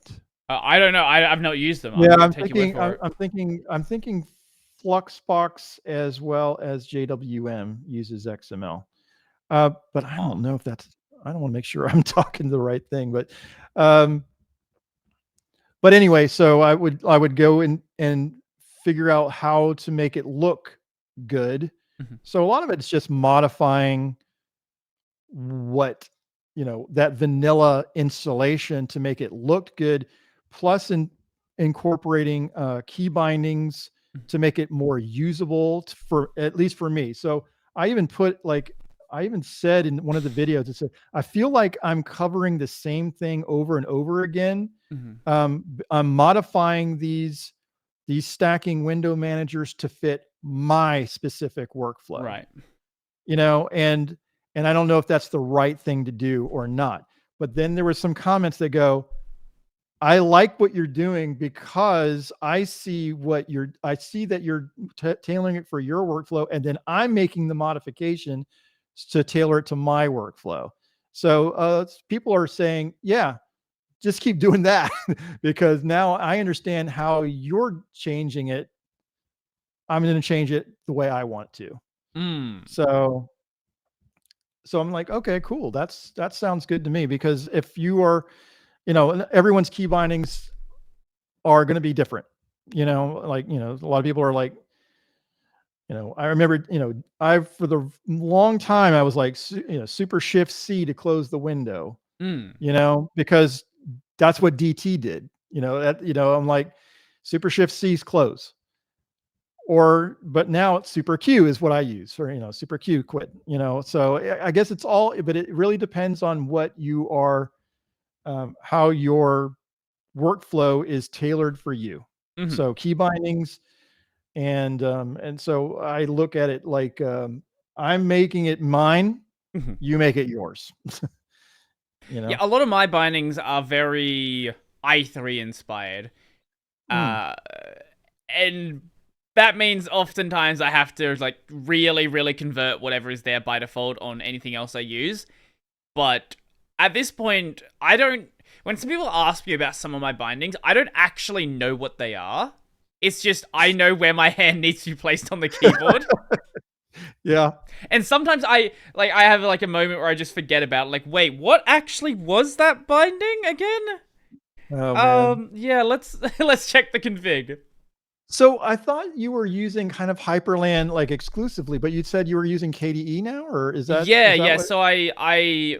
I don't know. I've not used them. I'm Yeah, going to I'm take your word thinking for it. I'm thinking Fluxbox as well as JWM uses XML. But I Oh. don't know if that's, I don't want to make sure I'm talking the right thing, um but anyway, so I would go and figure out how to make it look good. Mhm. So a lot of it's just modifying what, that vanilla installation to make it look good, plus incorporating key bindings Mhm. to make it more usable for, at least for me. So I even put like, I even said in one of the videos, it said, I feel like I'm covering the same thing over and over again. Mhm. I'm modifying these stacking window managers to fit my specific workflow, Right. you know, and and I don't know if that's the right thing to do or not. But then there were some comments that go, I like what you're doing because I see that you're tailoring it for your workflow, and then I'm making the modification to tailor it to my workflow. So people are saying, yeah, just keep doing that because now I understand how you're changing it. I'm going to change it the way I want to. Mm. So I'm like, okay, cool. That sounds good to me, because if you are, everyone's key bindings are going to be different. Like, a lot of people are like, I remember, I for the long time I was like, super shift C to close the window, Mm. because that's what DT did. I'm like, super shift C's close. But now it's super Q is what I use, or super Q quit. So I guess it's all, but it really depends on what you are, how your workflow is tailored for you. Mhm. So key bindings, and so I look at it like, I'm making it mine, Mhm. you make it yours. you Yeah, know. a lot of my bindings are very i3 inspired. Mm, Uh, and that means oftentimes I have to like really, really convert whatever is there by default on anything else I use. But at this point, I don't. When some people ask me about some of my bindings, I don't actually know what they are. It's just I know where my hand needs to be placed on the keyboard. yeah. And sometimes I have like a moment where I just forget about it. Like, wait, what actually was that binding again? Oh man. Yeah, let's let's check the config. So I thought you were using kind of Hyperland like exclusively, but you said you were using KDE now, or Yeah, is that yeah. what? So I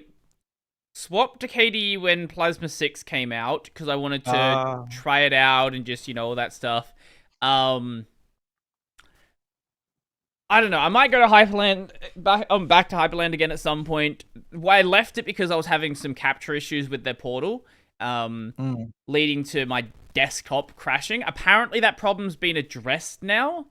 swapped to KDE when Plasma 6 came out because I wanted to Ah, try it out and just, all that stuff. Um I don't know. I might go to Hyperland back to Hyperland again at some point. Well, I left it because I was having some capture issues with their portal, mm, leading to my desktop crashing. Apparently, that problem's been addressed now,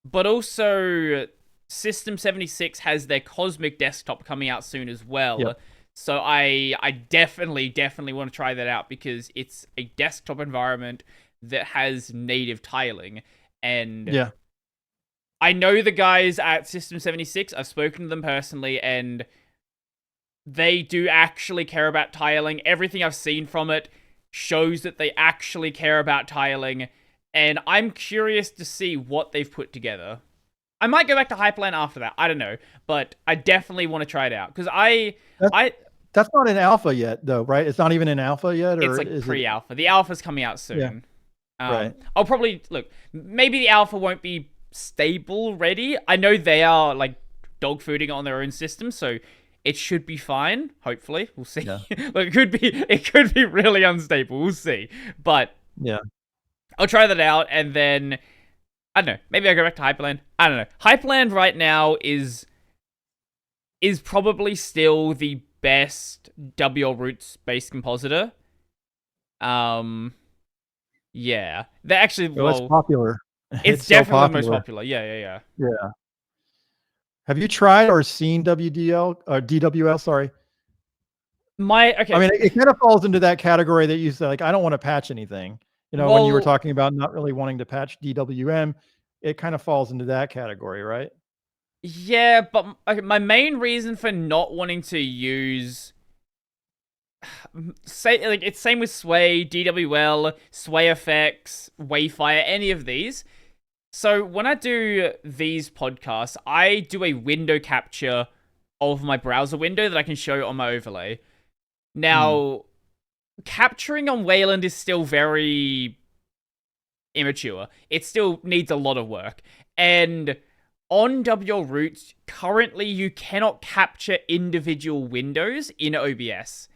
but also System 76 has their Cosmic desktop coming out soon as yep, well. So I definitely want to try that out because it's a desktop environment that has native tiling, and yeah, I know the guys at System 76. I've spoken to them personally, and they do actually care about tiling. Everything I've seen from it shows that they actually care about tiling, and I'm curious to see what they've put together. I might go back to Hyperland after that. I don't know, but I definitely want to try it out because that I, That's not in alpha yet, though, right? It's not even in alpha yet, or It's like is it? pre-alpha. The alpha's coming out soon. Right. I'll probably look. Maybe the alpha won't be stable ready. I know they are like dog fooding on their own system, so it should be fine. Hopefully, we'll see. Yeah. Like, it could be really unstable. We'll see. But Yeah. I'll try that out, and then I don't know. Maybe I'll go back to Hyperland. I don't know. Hyperland right now is probably still the best WL roots based compositor. Yeah. They're actually Well, it's popular. It's so definitely the most popular. popular. Yeah. Yeah. Have you tried or seen WDL or DWL? Sorry. Okay. I mean, it kind of falls into that category that you say, like, I don't want to patch anything. You know, when you were talking about not really wanting to patch DWM, it kind of falls into that category, right? Yeah, but okay, my main reason for not wanting to use it's same with Sway, DWL, Sway Effects, Wayfire, any of these. So when I do these podcasts, I do a window capture of my browser window that I can show on my overlay. Now, capturing on Wayland is still very immature. It still needs a lot of work. And on WL Roots, currently you cannot capture individual windows in OBS.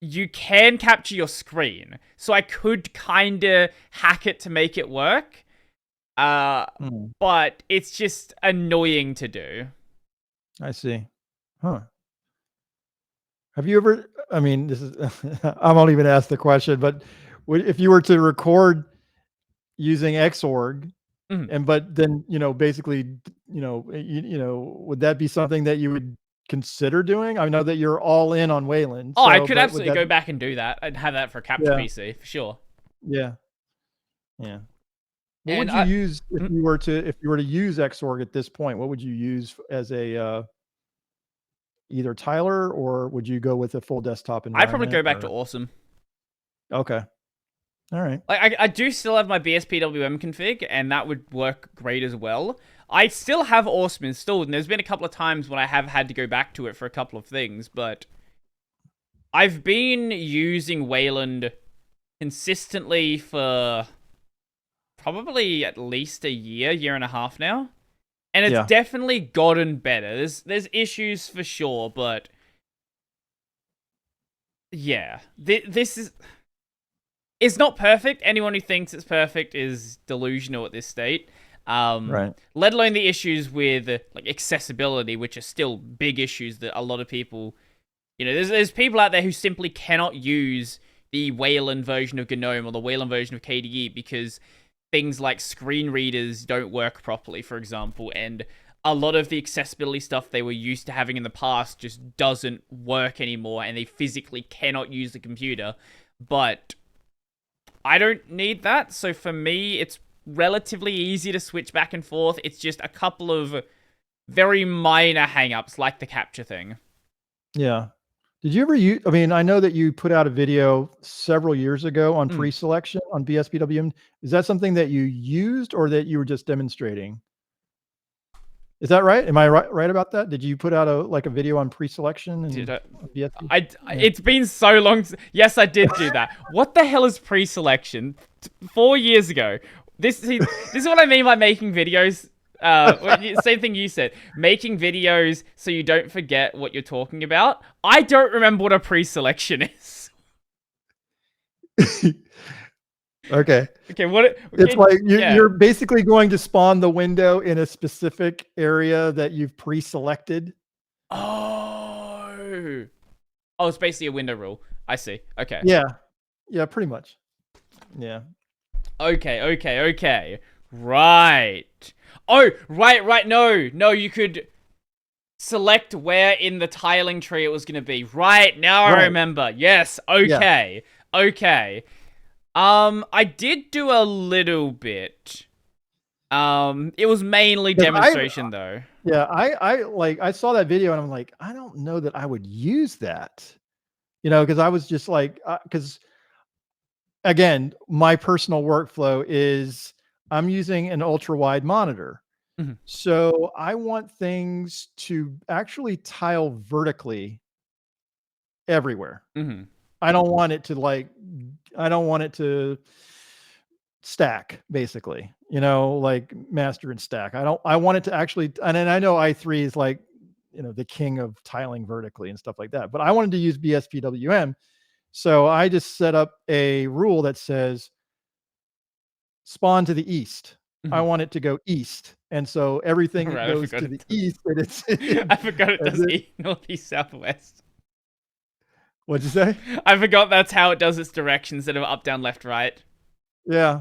You can capture your screen. So I could kind of hack it to make it work. But it's just annoying to do. I see. Huh. Have you ever, I mean, this is, I won't even ask the question, but if you were to record using Xorg, but then, basically, would that be something that you would consider doing? I know that you're all in on Wayland. Oh, I could absolutely go back and do that. I'd have that for a capture PC for sure. Yeah. Yeah. What would you use if you were to use Xorg at this point? What would you use as a either Tyler, or would you go with a full desktop environment? I'd probably go back to Awesome. Okay. All right. Like I do still have my BSPWM config, and that would work great as well. I still have Awesome installed, and there's been a couple of times when I have had to go back to it for a couple of things, but I've been using Wayland consistently for probably at least a year and a half now. And it's definitely gotten better. There's issues for sure, but yeah, this is... It's not perfect. Anyone who thinks it's perfect is delusional at this state. Right. Let alone the issues with like accessibility, which are still big issues that a lot of people, there's people out there who simply cannot use the Wayland version of GNOME or the Wayland version of KDE because things like screen readers don't work properly, for example, and a lot of the accessibility stuff they were used to having in the past just doesn't work anymore, and they physically cannot use the computer. But I don't need that, so for me, it's relatively easy to switch back and forth. It's just a couple of very minor hang-ups, like the capture thing. Yeah. Did you ever use, I mean, I know that you put out a video several years ago on pre-selection on BSPWM. Is that something that you used or that you were just demonstrating? Is that right? Am I right about that? Did you put out a video on pre-selection? It's been so long. Yes, I did do that. What the hell is pre-selection? 4 years ago. This is what I mean by making videos. Same thing you said. Making videos so you don't forget what you're talking about. I don't remember what a pre-selection is. Okay. Okay. It's like you're basically going to spawn the window in a specific area that you've pre-selected. Oh, it's basically a window rule. I see. Okay. Yeah, pretty much. Yeah. Okay. Right. Oh, right. No, you could select where in the tiling tree it was going to be. Right, now I remember. Yes, okay. Yeah. Okay. I did do a little bit. It was mainly demonstration though. Yeah, I saw that video and I'm like, I don't know that I would use that. Because I was just like, because again, my personal workflow is I'm using an ultra wide monitor. So I want things to actually tile vertically everywhere. Mm-hmm. I don't want it to I don't want it to stack, basically, like master and stack. I want it to actually, and then I know i3 is like, the king of tiling vertically and stuff like that, but I wanted to use BSPWM. So I just set up a rule that says spawn to the east. I want it to go east. And so everything Right, goes to the east. And it's, I forgot it does it, northeast, southwest. what'd you say? I forgot that's how it does its direction instead of up, down, left, right. Yeah.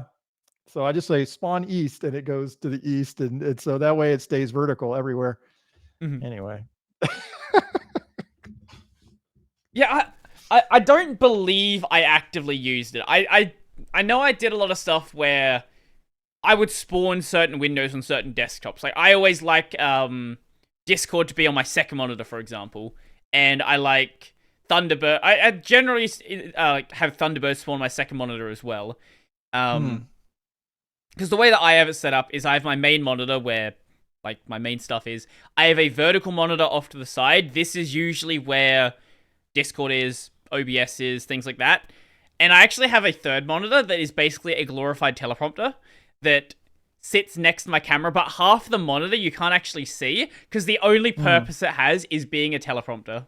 So I just say spawn east and it goes to the east. And so that way it stays vertical everywhere. Mm-hmm. Anyway. Yeah, I don't believe I actively used it. I know I did a lot of stuff where I would spawn certain windows on certain desktops. Like, I always like Discord to be on my second monitor, for example. And I like Thunderbird. I generally have Thunderbird spawn on my second monitor as well. Because the way that I have it set up is I have my main monitor where, like, my main stuff is. I have a vertical monitor off to the side. This is usually where Discord is, OBS is, things like that. And I actually have a third monitor that is basically a glorified teleprompter that sits next to my camera, but half the monitor you can't actually see because the only purpose it has is being a teleprompter.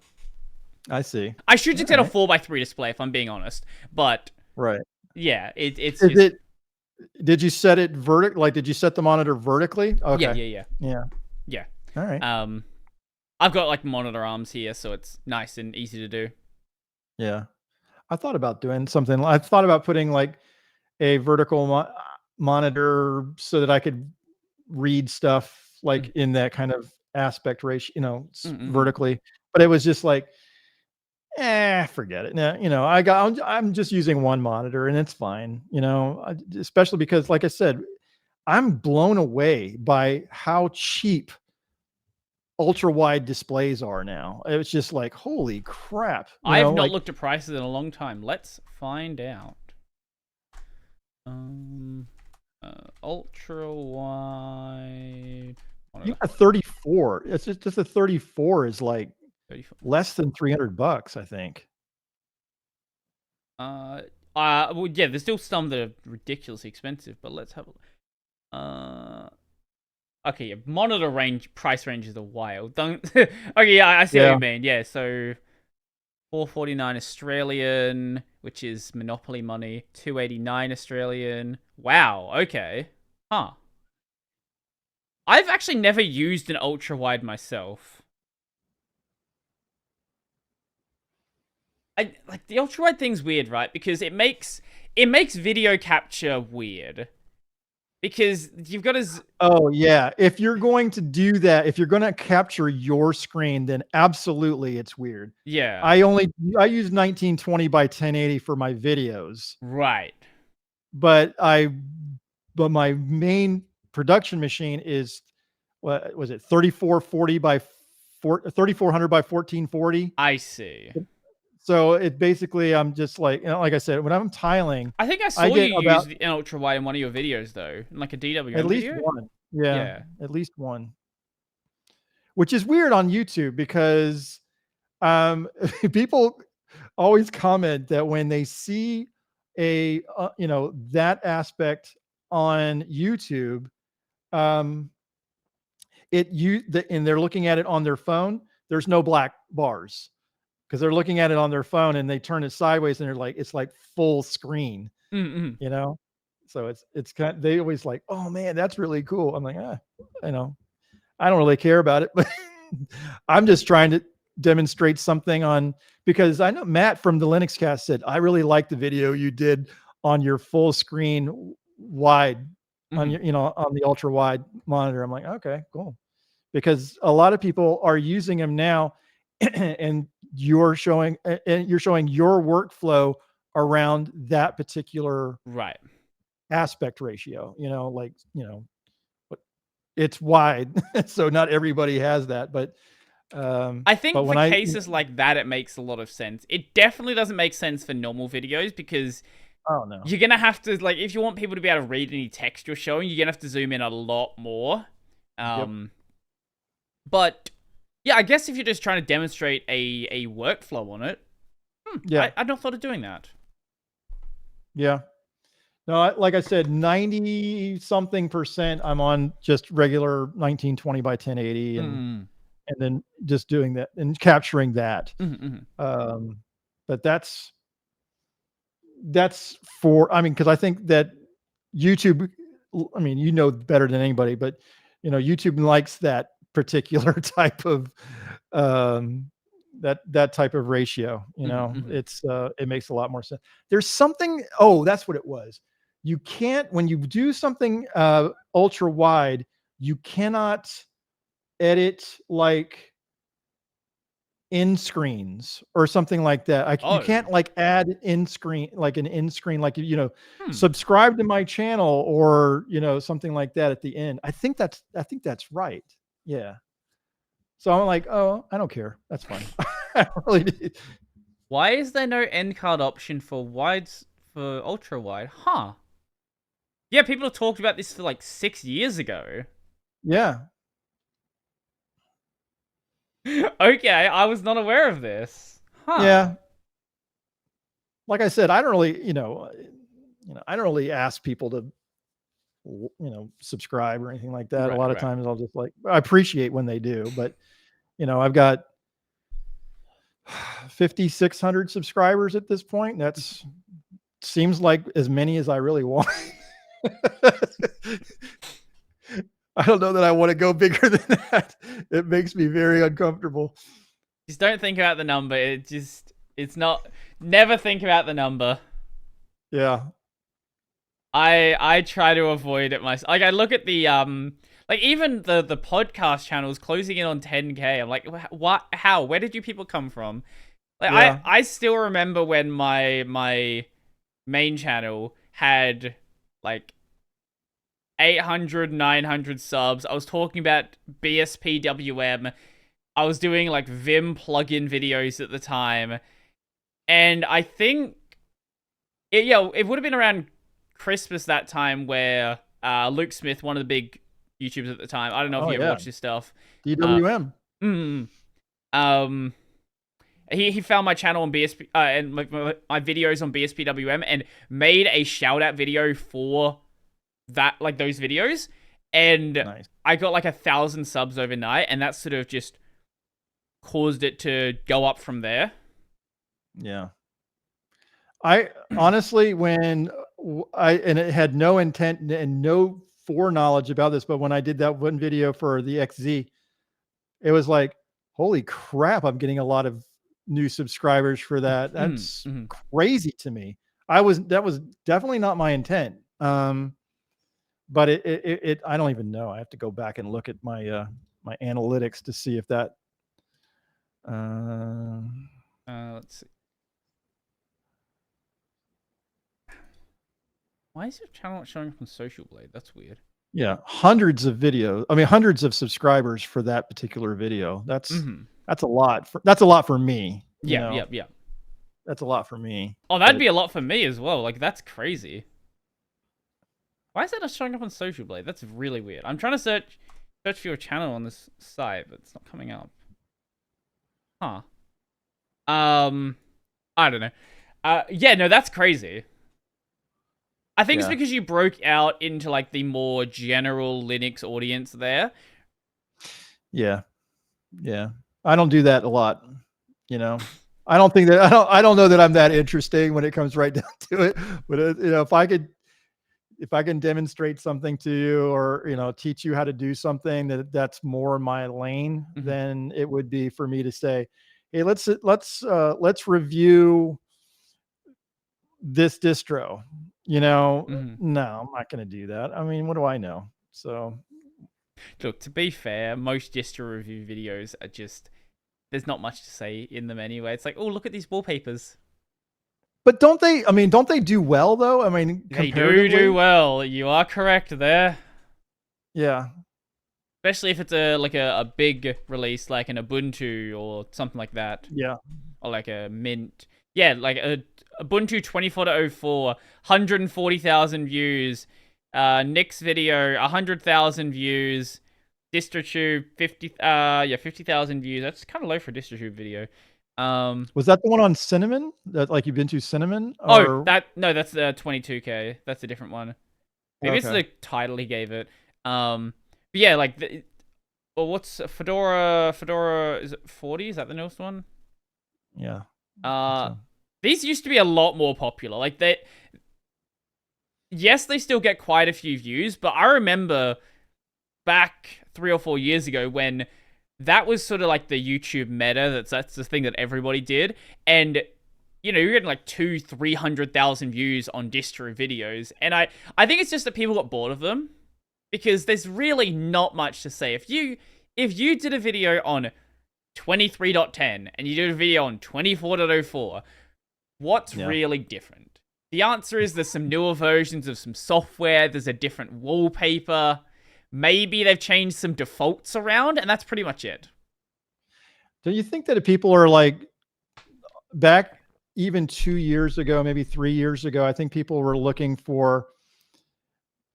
I see. I should just get a 4x3 display if I'm being honest, but right. Yeah, it's. Is it? Did you set it like? Did you set the monitor vertically? Okay. Yeah. All right. I've got like monitor arms here, so it's nice and easy to do. Yeah, I thought about doing something. I thought about putting like a vertical monitor so that I could read stuff like in that kind of aspect ratio, vertically. But it was just like, forget it. No, I'm just using one monitor and it's fine. Especially because, like I said, I'm blown away by how cheap ultra wide displays are now. It's just like, holy crap. I have not looked at prices in a long time. Let's find out. Ultra wide. You got 34. It's just a 34 is like 34. Less than $300, I think. Well, yeah, there's still some that are ridiculously expensive, but let's have a okay, yeah, monitor price ranges are wild. Don't okay, yeah, I see what you mean. Yeah, so $449 Australian, which is Monopoly money, $289 Australian. Wow, okay. Huh. I've actually never used an ultra wide myself. Like the ultra wide thing's weird, right? Because it makes video capture weird. Because you've got to. Oh yeah, if you're going to do that, if you're going to capture your screen, then absolutely it's weird. Yeah. I use 1920 by 1080 for my videos. Right. But my main production machine is, what was it, 3440 by 3400 by 1440. I see. So it basically, I'm just like, like I said, when I'm tiling, I think I saw you use an ultra wide in one of your videos though, in like a DWM at least video? one. Yeah, at least one. Which is weird on YouTube because people always comment that when they see a that aspect on YouTube, and they're looking at it on their phone, there's no black bars. Because they're looking at it on their phone and they turn it sideways and they're like, it's like full screen, So it's kind of, they always like, oh man, that's really cool. I'm like, I don't really care about it, but I'm just trying to demonstrate something because I know Matt from the Linux Cast said, I really like the video you did on your full screen wide, on your, on the ultra wide monitor. I'm like, okay, cool. Because a lot of people are using them now and you're showing your workflow around that particular aspect ratio, it's wide. So not everybody has that, but I think for cases like that, it makes a lot of sense. It definitely doesn't make sense for normal videos because you're going to have to, like, if you want people to be able to read any text you're showing, you're going to have to zoom in a lot more. But yeah, I guess if you're just trying to demonstrate a workflow on it, Yeah. I'd not thought of doing that. Yeah. No, like I said, 90 something percent I'm on just regular 1920 by 1080 and then just doing that and capturing that. But that's for, I mean, because I think that YouTube, I mean, you know better than anybody, but YouTube likes that particular type of that type of ratio. It's it makes a lot more sense. There's something, oh, that's what it was. You can't, when you do something ultra wide, you cannot edit like in screens or something like that. You can't like add in screen, like an in screen, like subscribe to my channel or something like that at the end. I think that's right. Yeah. So I'm like, oh, I don't care. That's fine. I really do. Why is there no end card option for ultra wide? Huh. Yeah, people have talked about this for like 6 years ago. Yeah. Okay, I was not aware of this. Huh. Yeah. Like I said, I don't really, I don't really ask people to, subscribe or anything like that. A lot of times I'll just I appreciate when they do, but I've got 5,600 subscribers at this point. That's seems like as many as I really want. I don't know that I want to go bigger than that. It makes me very uncomfortable. Just don't think about the number. It's not, never think about the number. Yeah. I try to avoid it myself. Like I look at the like even the podcast channels closing in on 10K. I'm like, what? How? Where did you people come from? Like I still remember when my main channel had like 800, 900 subs. I was talking about BSPWM. I was doing like Vim plugin videos at the time. And I think it would have been around Christmas that time where Luke Smith, one of the big YouTubers at the time, I don't know if you ever watched his stuff. DWM. He found my channel on BSP and my videos on BSPWM and made a shout out video for that, like those videos, and nice. I got like 1,000 subs overnight, and that sort of just caused it to go up from there. Yeah. I honestly, when and it had no intent and no foreknowledge about this, but when I did that one video for the XZ, it was like, holy crap, I'm getting a lot of new subscribers for that. That's crazy to me. That was definitely not my intent. But it I don't even know. I have to go back and look at my my analytics to see if that let's see. Why is your channel not showing up on Social Blade? That's weird. Yeah, hundreds of videos. I mean, hundreds of subscribers for that particular video. That's a lot for me. Yeah. That's a lot for me. Oh, that'd be a lot for me as well. Like that's crazy. Why is that not showing up on Social Blade? That's really weird. I'm trying to search for your channel on this site, but it's not coming up. Huh. I don't know. Yeah, no, that's crazy. I think it's because you broke out into like the more general Linux audience there. Yeah. Yeah. I don't do that a lot, I don't think that I don't know that I'm that interesting when it comes right down to it. But if I can demonstrate something to you or teach you how to do something that's more my lane, then it would be for me to say, hey, let's review this distro. No, I'm not going to do that. I mean, what do I know? So look, to be fair, most distro review videos are just, there's not much to say in them anyway. It's like, oh, look at these wallpapers. But don't they do well though? I mean, they do well. You are correct there. Yeah. Especially if it's a big release like an Ubuntu or something like that. Yeah. Or like a Mint. Yeah, like a Ubuntu 24.04, 140,000 views. Nick's video, 100,000 views. DistroTube, 50,000 views. That's kind of low for a DistroTube video. Was that the one on Cinnamon? That like you've been to Cinnamon? Oh, Or that's the 22K. That's a different one. Maybe it's okay, the title he gave it. But yeah, like well, what's Fedora? Fedora is it 40? Is that the newest one? yeah. Uh, So, these used to be a lot more popular. Like yes, they still get quite a few views, but I remember back 3 or 4 years ago when that was sort of like the YouTube meta. That's the thing that everybody did, and you're getting like 300,000 views on distro videos, and I think it's just that people got bored of them because there's really not much to say. If you did a video on 23.10 and you did a video on 24.04, what's yeah. really different? The answer is there's some newer versions of some software, there's a different wallpaper, maybe they've changed some defaults around, and that's pretty much it. Do you think that if people are like back even 2 years ago, maybe 3 years ago, I think people were looking for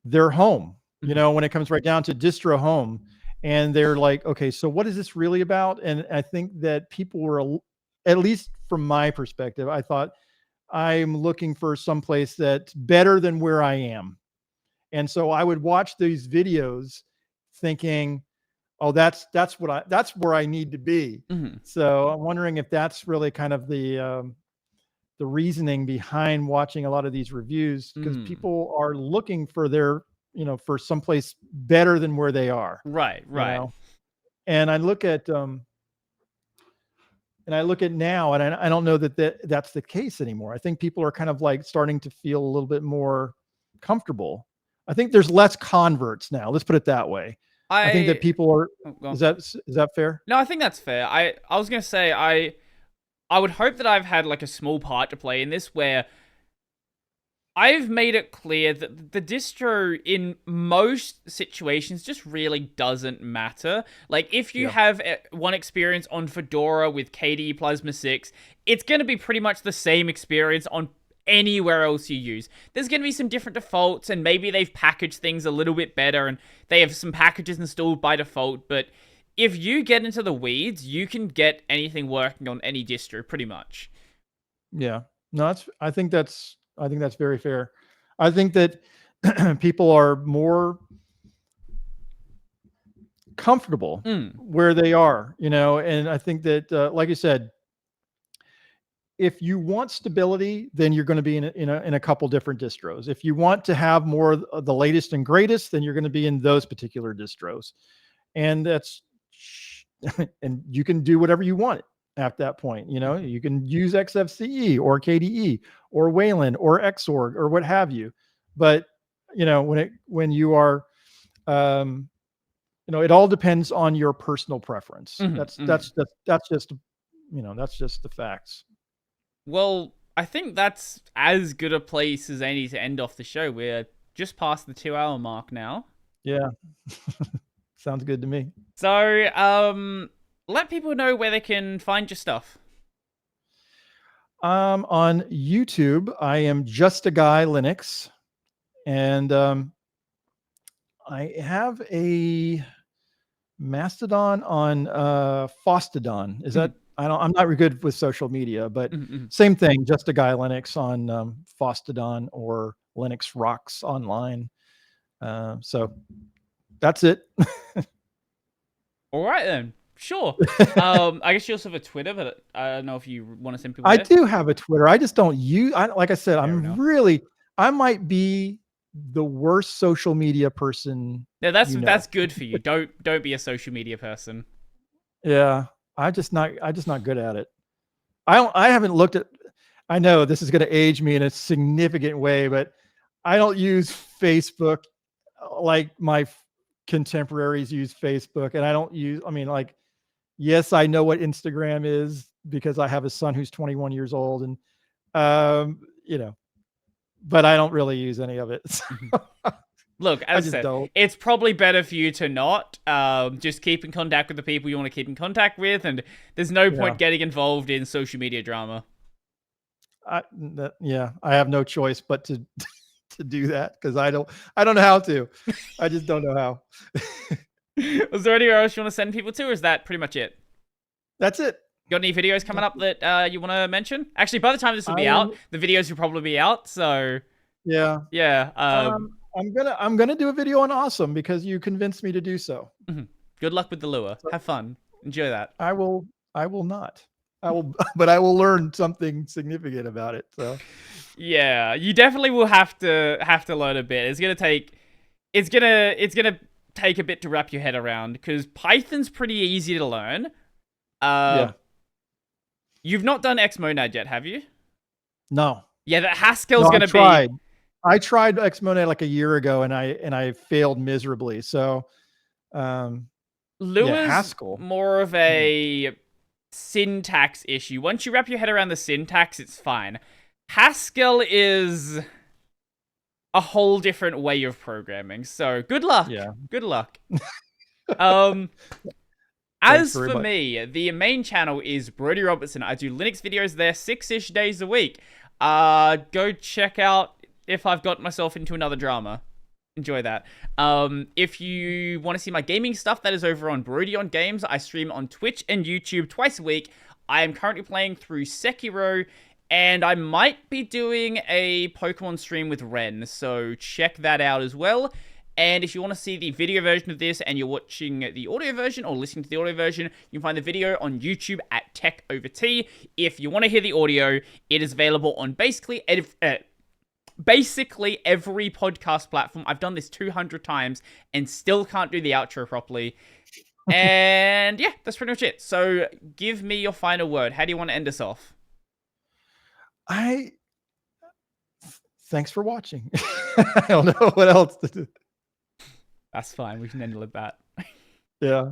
their home, when it comes right down to distro home. And they're like, okay, so what is this really about? And I think that people were, at least from my perspective, I thought I'm looking for someplace that's better than where I am. And so I would watch these videos thinking, oh, that's where I need to be. Mm-hmm. So I'm wondering if that's really kind of the reasoning behind watching a lot of these reviews, because people are looking for their, for someplace better than where they are. Right. And I look at now, and I don't know that's the case anymore. I think people are kind of like starting to feel a little bit more comfortable. I think there's less converts now. Let's put it that way. I think that people are. Is that fair? No, I think that's fair. I was gonna say I would hope that I've had like a small part to play in this, where I've made it clear that the distro in most situations just really doesn't matter. Like, if you have one experience on Fedora with KDE Plasma 6, it's going to be pretty much the same experience on anywhere else you use. There's going to be some different defaults, and maybe they've packaged things a little bit better, and they have some packages installed by default, but if you get into the weeds, you can get anything working on any distro, pretty much. Yeah. No, I think that's very fair. I think that people are more comfortable where they are, and I think that, like you said, if you want stability, then you're going to be in a couple different distros. If you want to have more of the latest and greatest, then you're going to be in those particular distros. And and you can do whatever you want at that point. You can use XFCE or KDE or Wayland or Xorg or what have you. But when you are, it all depends on your personal preference. That's just the facts. Well, I think that's as good a place as any to end off the show. We're just past the 2-hour mark now. Yeah. Sounds good to me. So, let people know where they can find your stuff. On YouTube, I am JustAGuy Linux, and I have a Mastodon on Fostodon. Is that I'm not good with social media, but same thing. JustAGuy Linux on Fostodon or Linux Rocks online. So that's it. All right then. Sure. I guess you also have a Twitter, but I don't know if you want to send people I there. do have a Twitter. I just don't use. Like I said, I might be the worst social media person. Yeah, that's good for you. Don't be a social media person. Yeah, I'm just not good at it. I haven't looked at. I know this is going to age me in a significant way, but I don't use Facebook like my contemporaries use Facebook, and I don't use. I mean, like, yes, I know what Instagram is because I have a son who's 21 years old, and but I don't really use any of it. Look, as I said, it's probably better for you to not just keep in contact with the people you want to keep in contact with, and there's no point getting involved in social media drama. I have no choice but to do that, because I don't know how to. I just don't know how. Was there anywhere else you want to send people to, or is that pretty much it? That's it. Got any videos coming up that you want to mention? Actually, by the time this will be out, the videos will probably be out. So yeah. yeah. I'm gonna do a video on Awesome because you convinced me to do so. Good luck with the lure. Have fun. Enjoy that. I will not. I will, but I will learn something significant about it. So yeah, you definitely will have to learn a bit. It's gonna take a bit to wrap your head around because Python's pretty easy to learn. yeah. You've not done Xmonad yet, have you? No. Yeah, that Haskell's gonna be. I tried Xmonad like a year ago and I failed miserably. So Lure's Haskell more of a syntax issue. Once you wrap your head around the syntax, it's fine. Haskell is a whole different way of programming. So good luck. Yeah. Good luck. As for me, the main channel is Brody Robertson. I do Linux videos there 6-ish days a week. Go check out if I've got myself into another drama. Enjoy that. If you want to see my gaming stuff, that is over on Brody on Games. I stream on Twitch and YouTube twice a week. I am currently playing through Sekiro, and I might be doing a Pokemon stream with Ren, so check that out as well. And if you want to see the video version of this and you're watching the audio version or listening to the audio version, you can find the video on YouTube at Tech Over Tea. If you want to hear the audio, it is available on basically every podcast platform. I've done this 200 times and still can't do the outro properly. And yeah, that's pretty much it. So give me your final word. How do you want to end us off? Thanks for watching. I don't know what else to do. That's fine. We can end it with that. Yeah.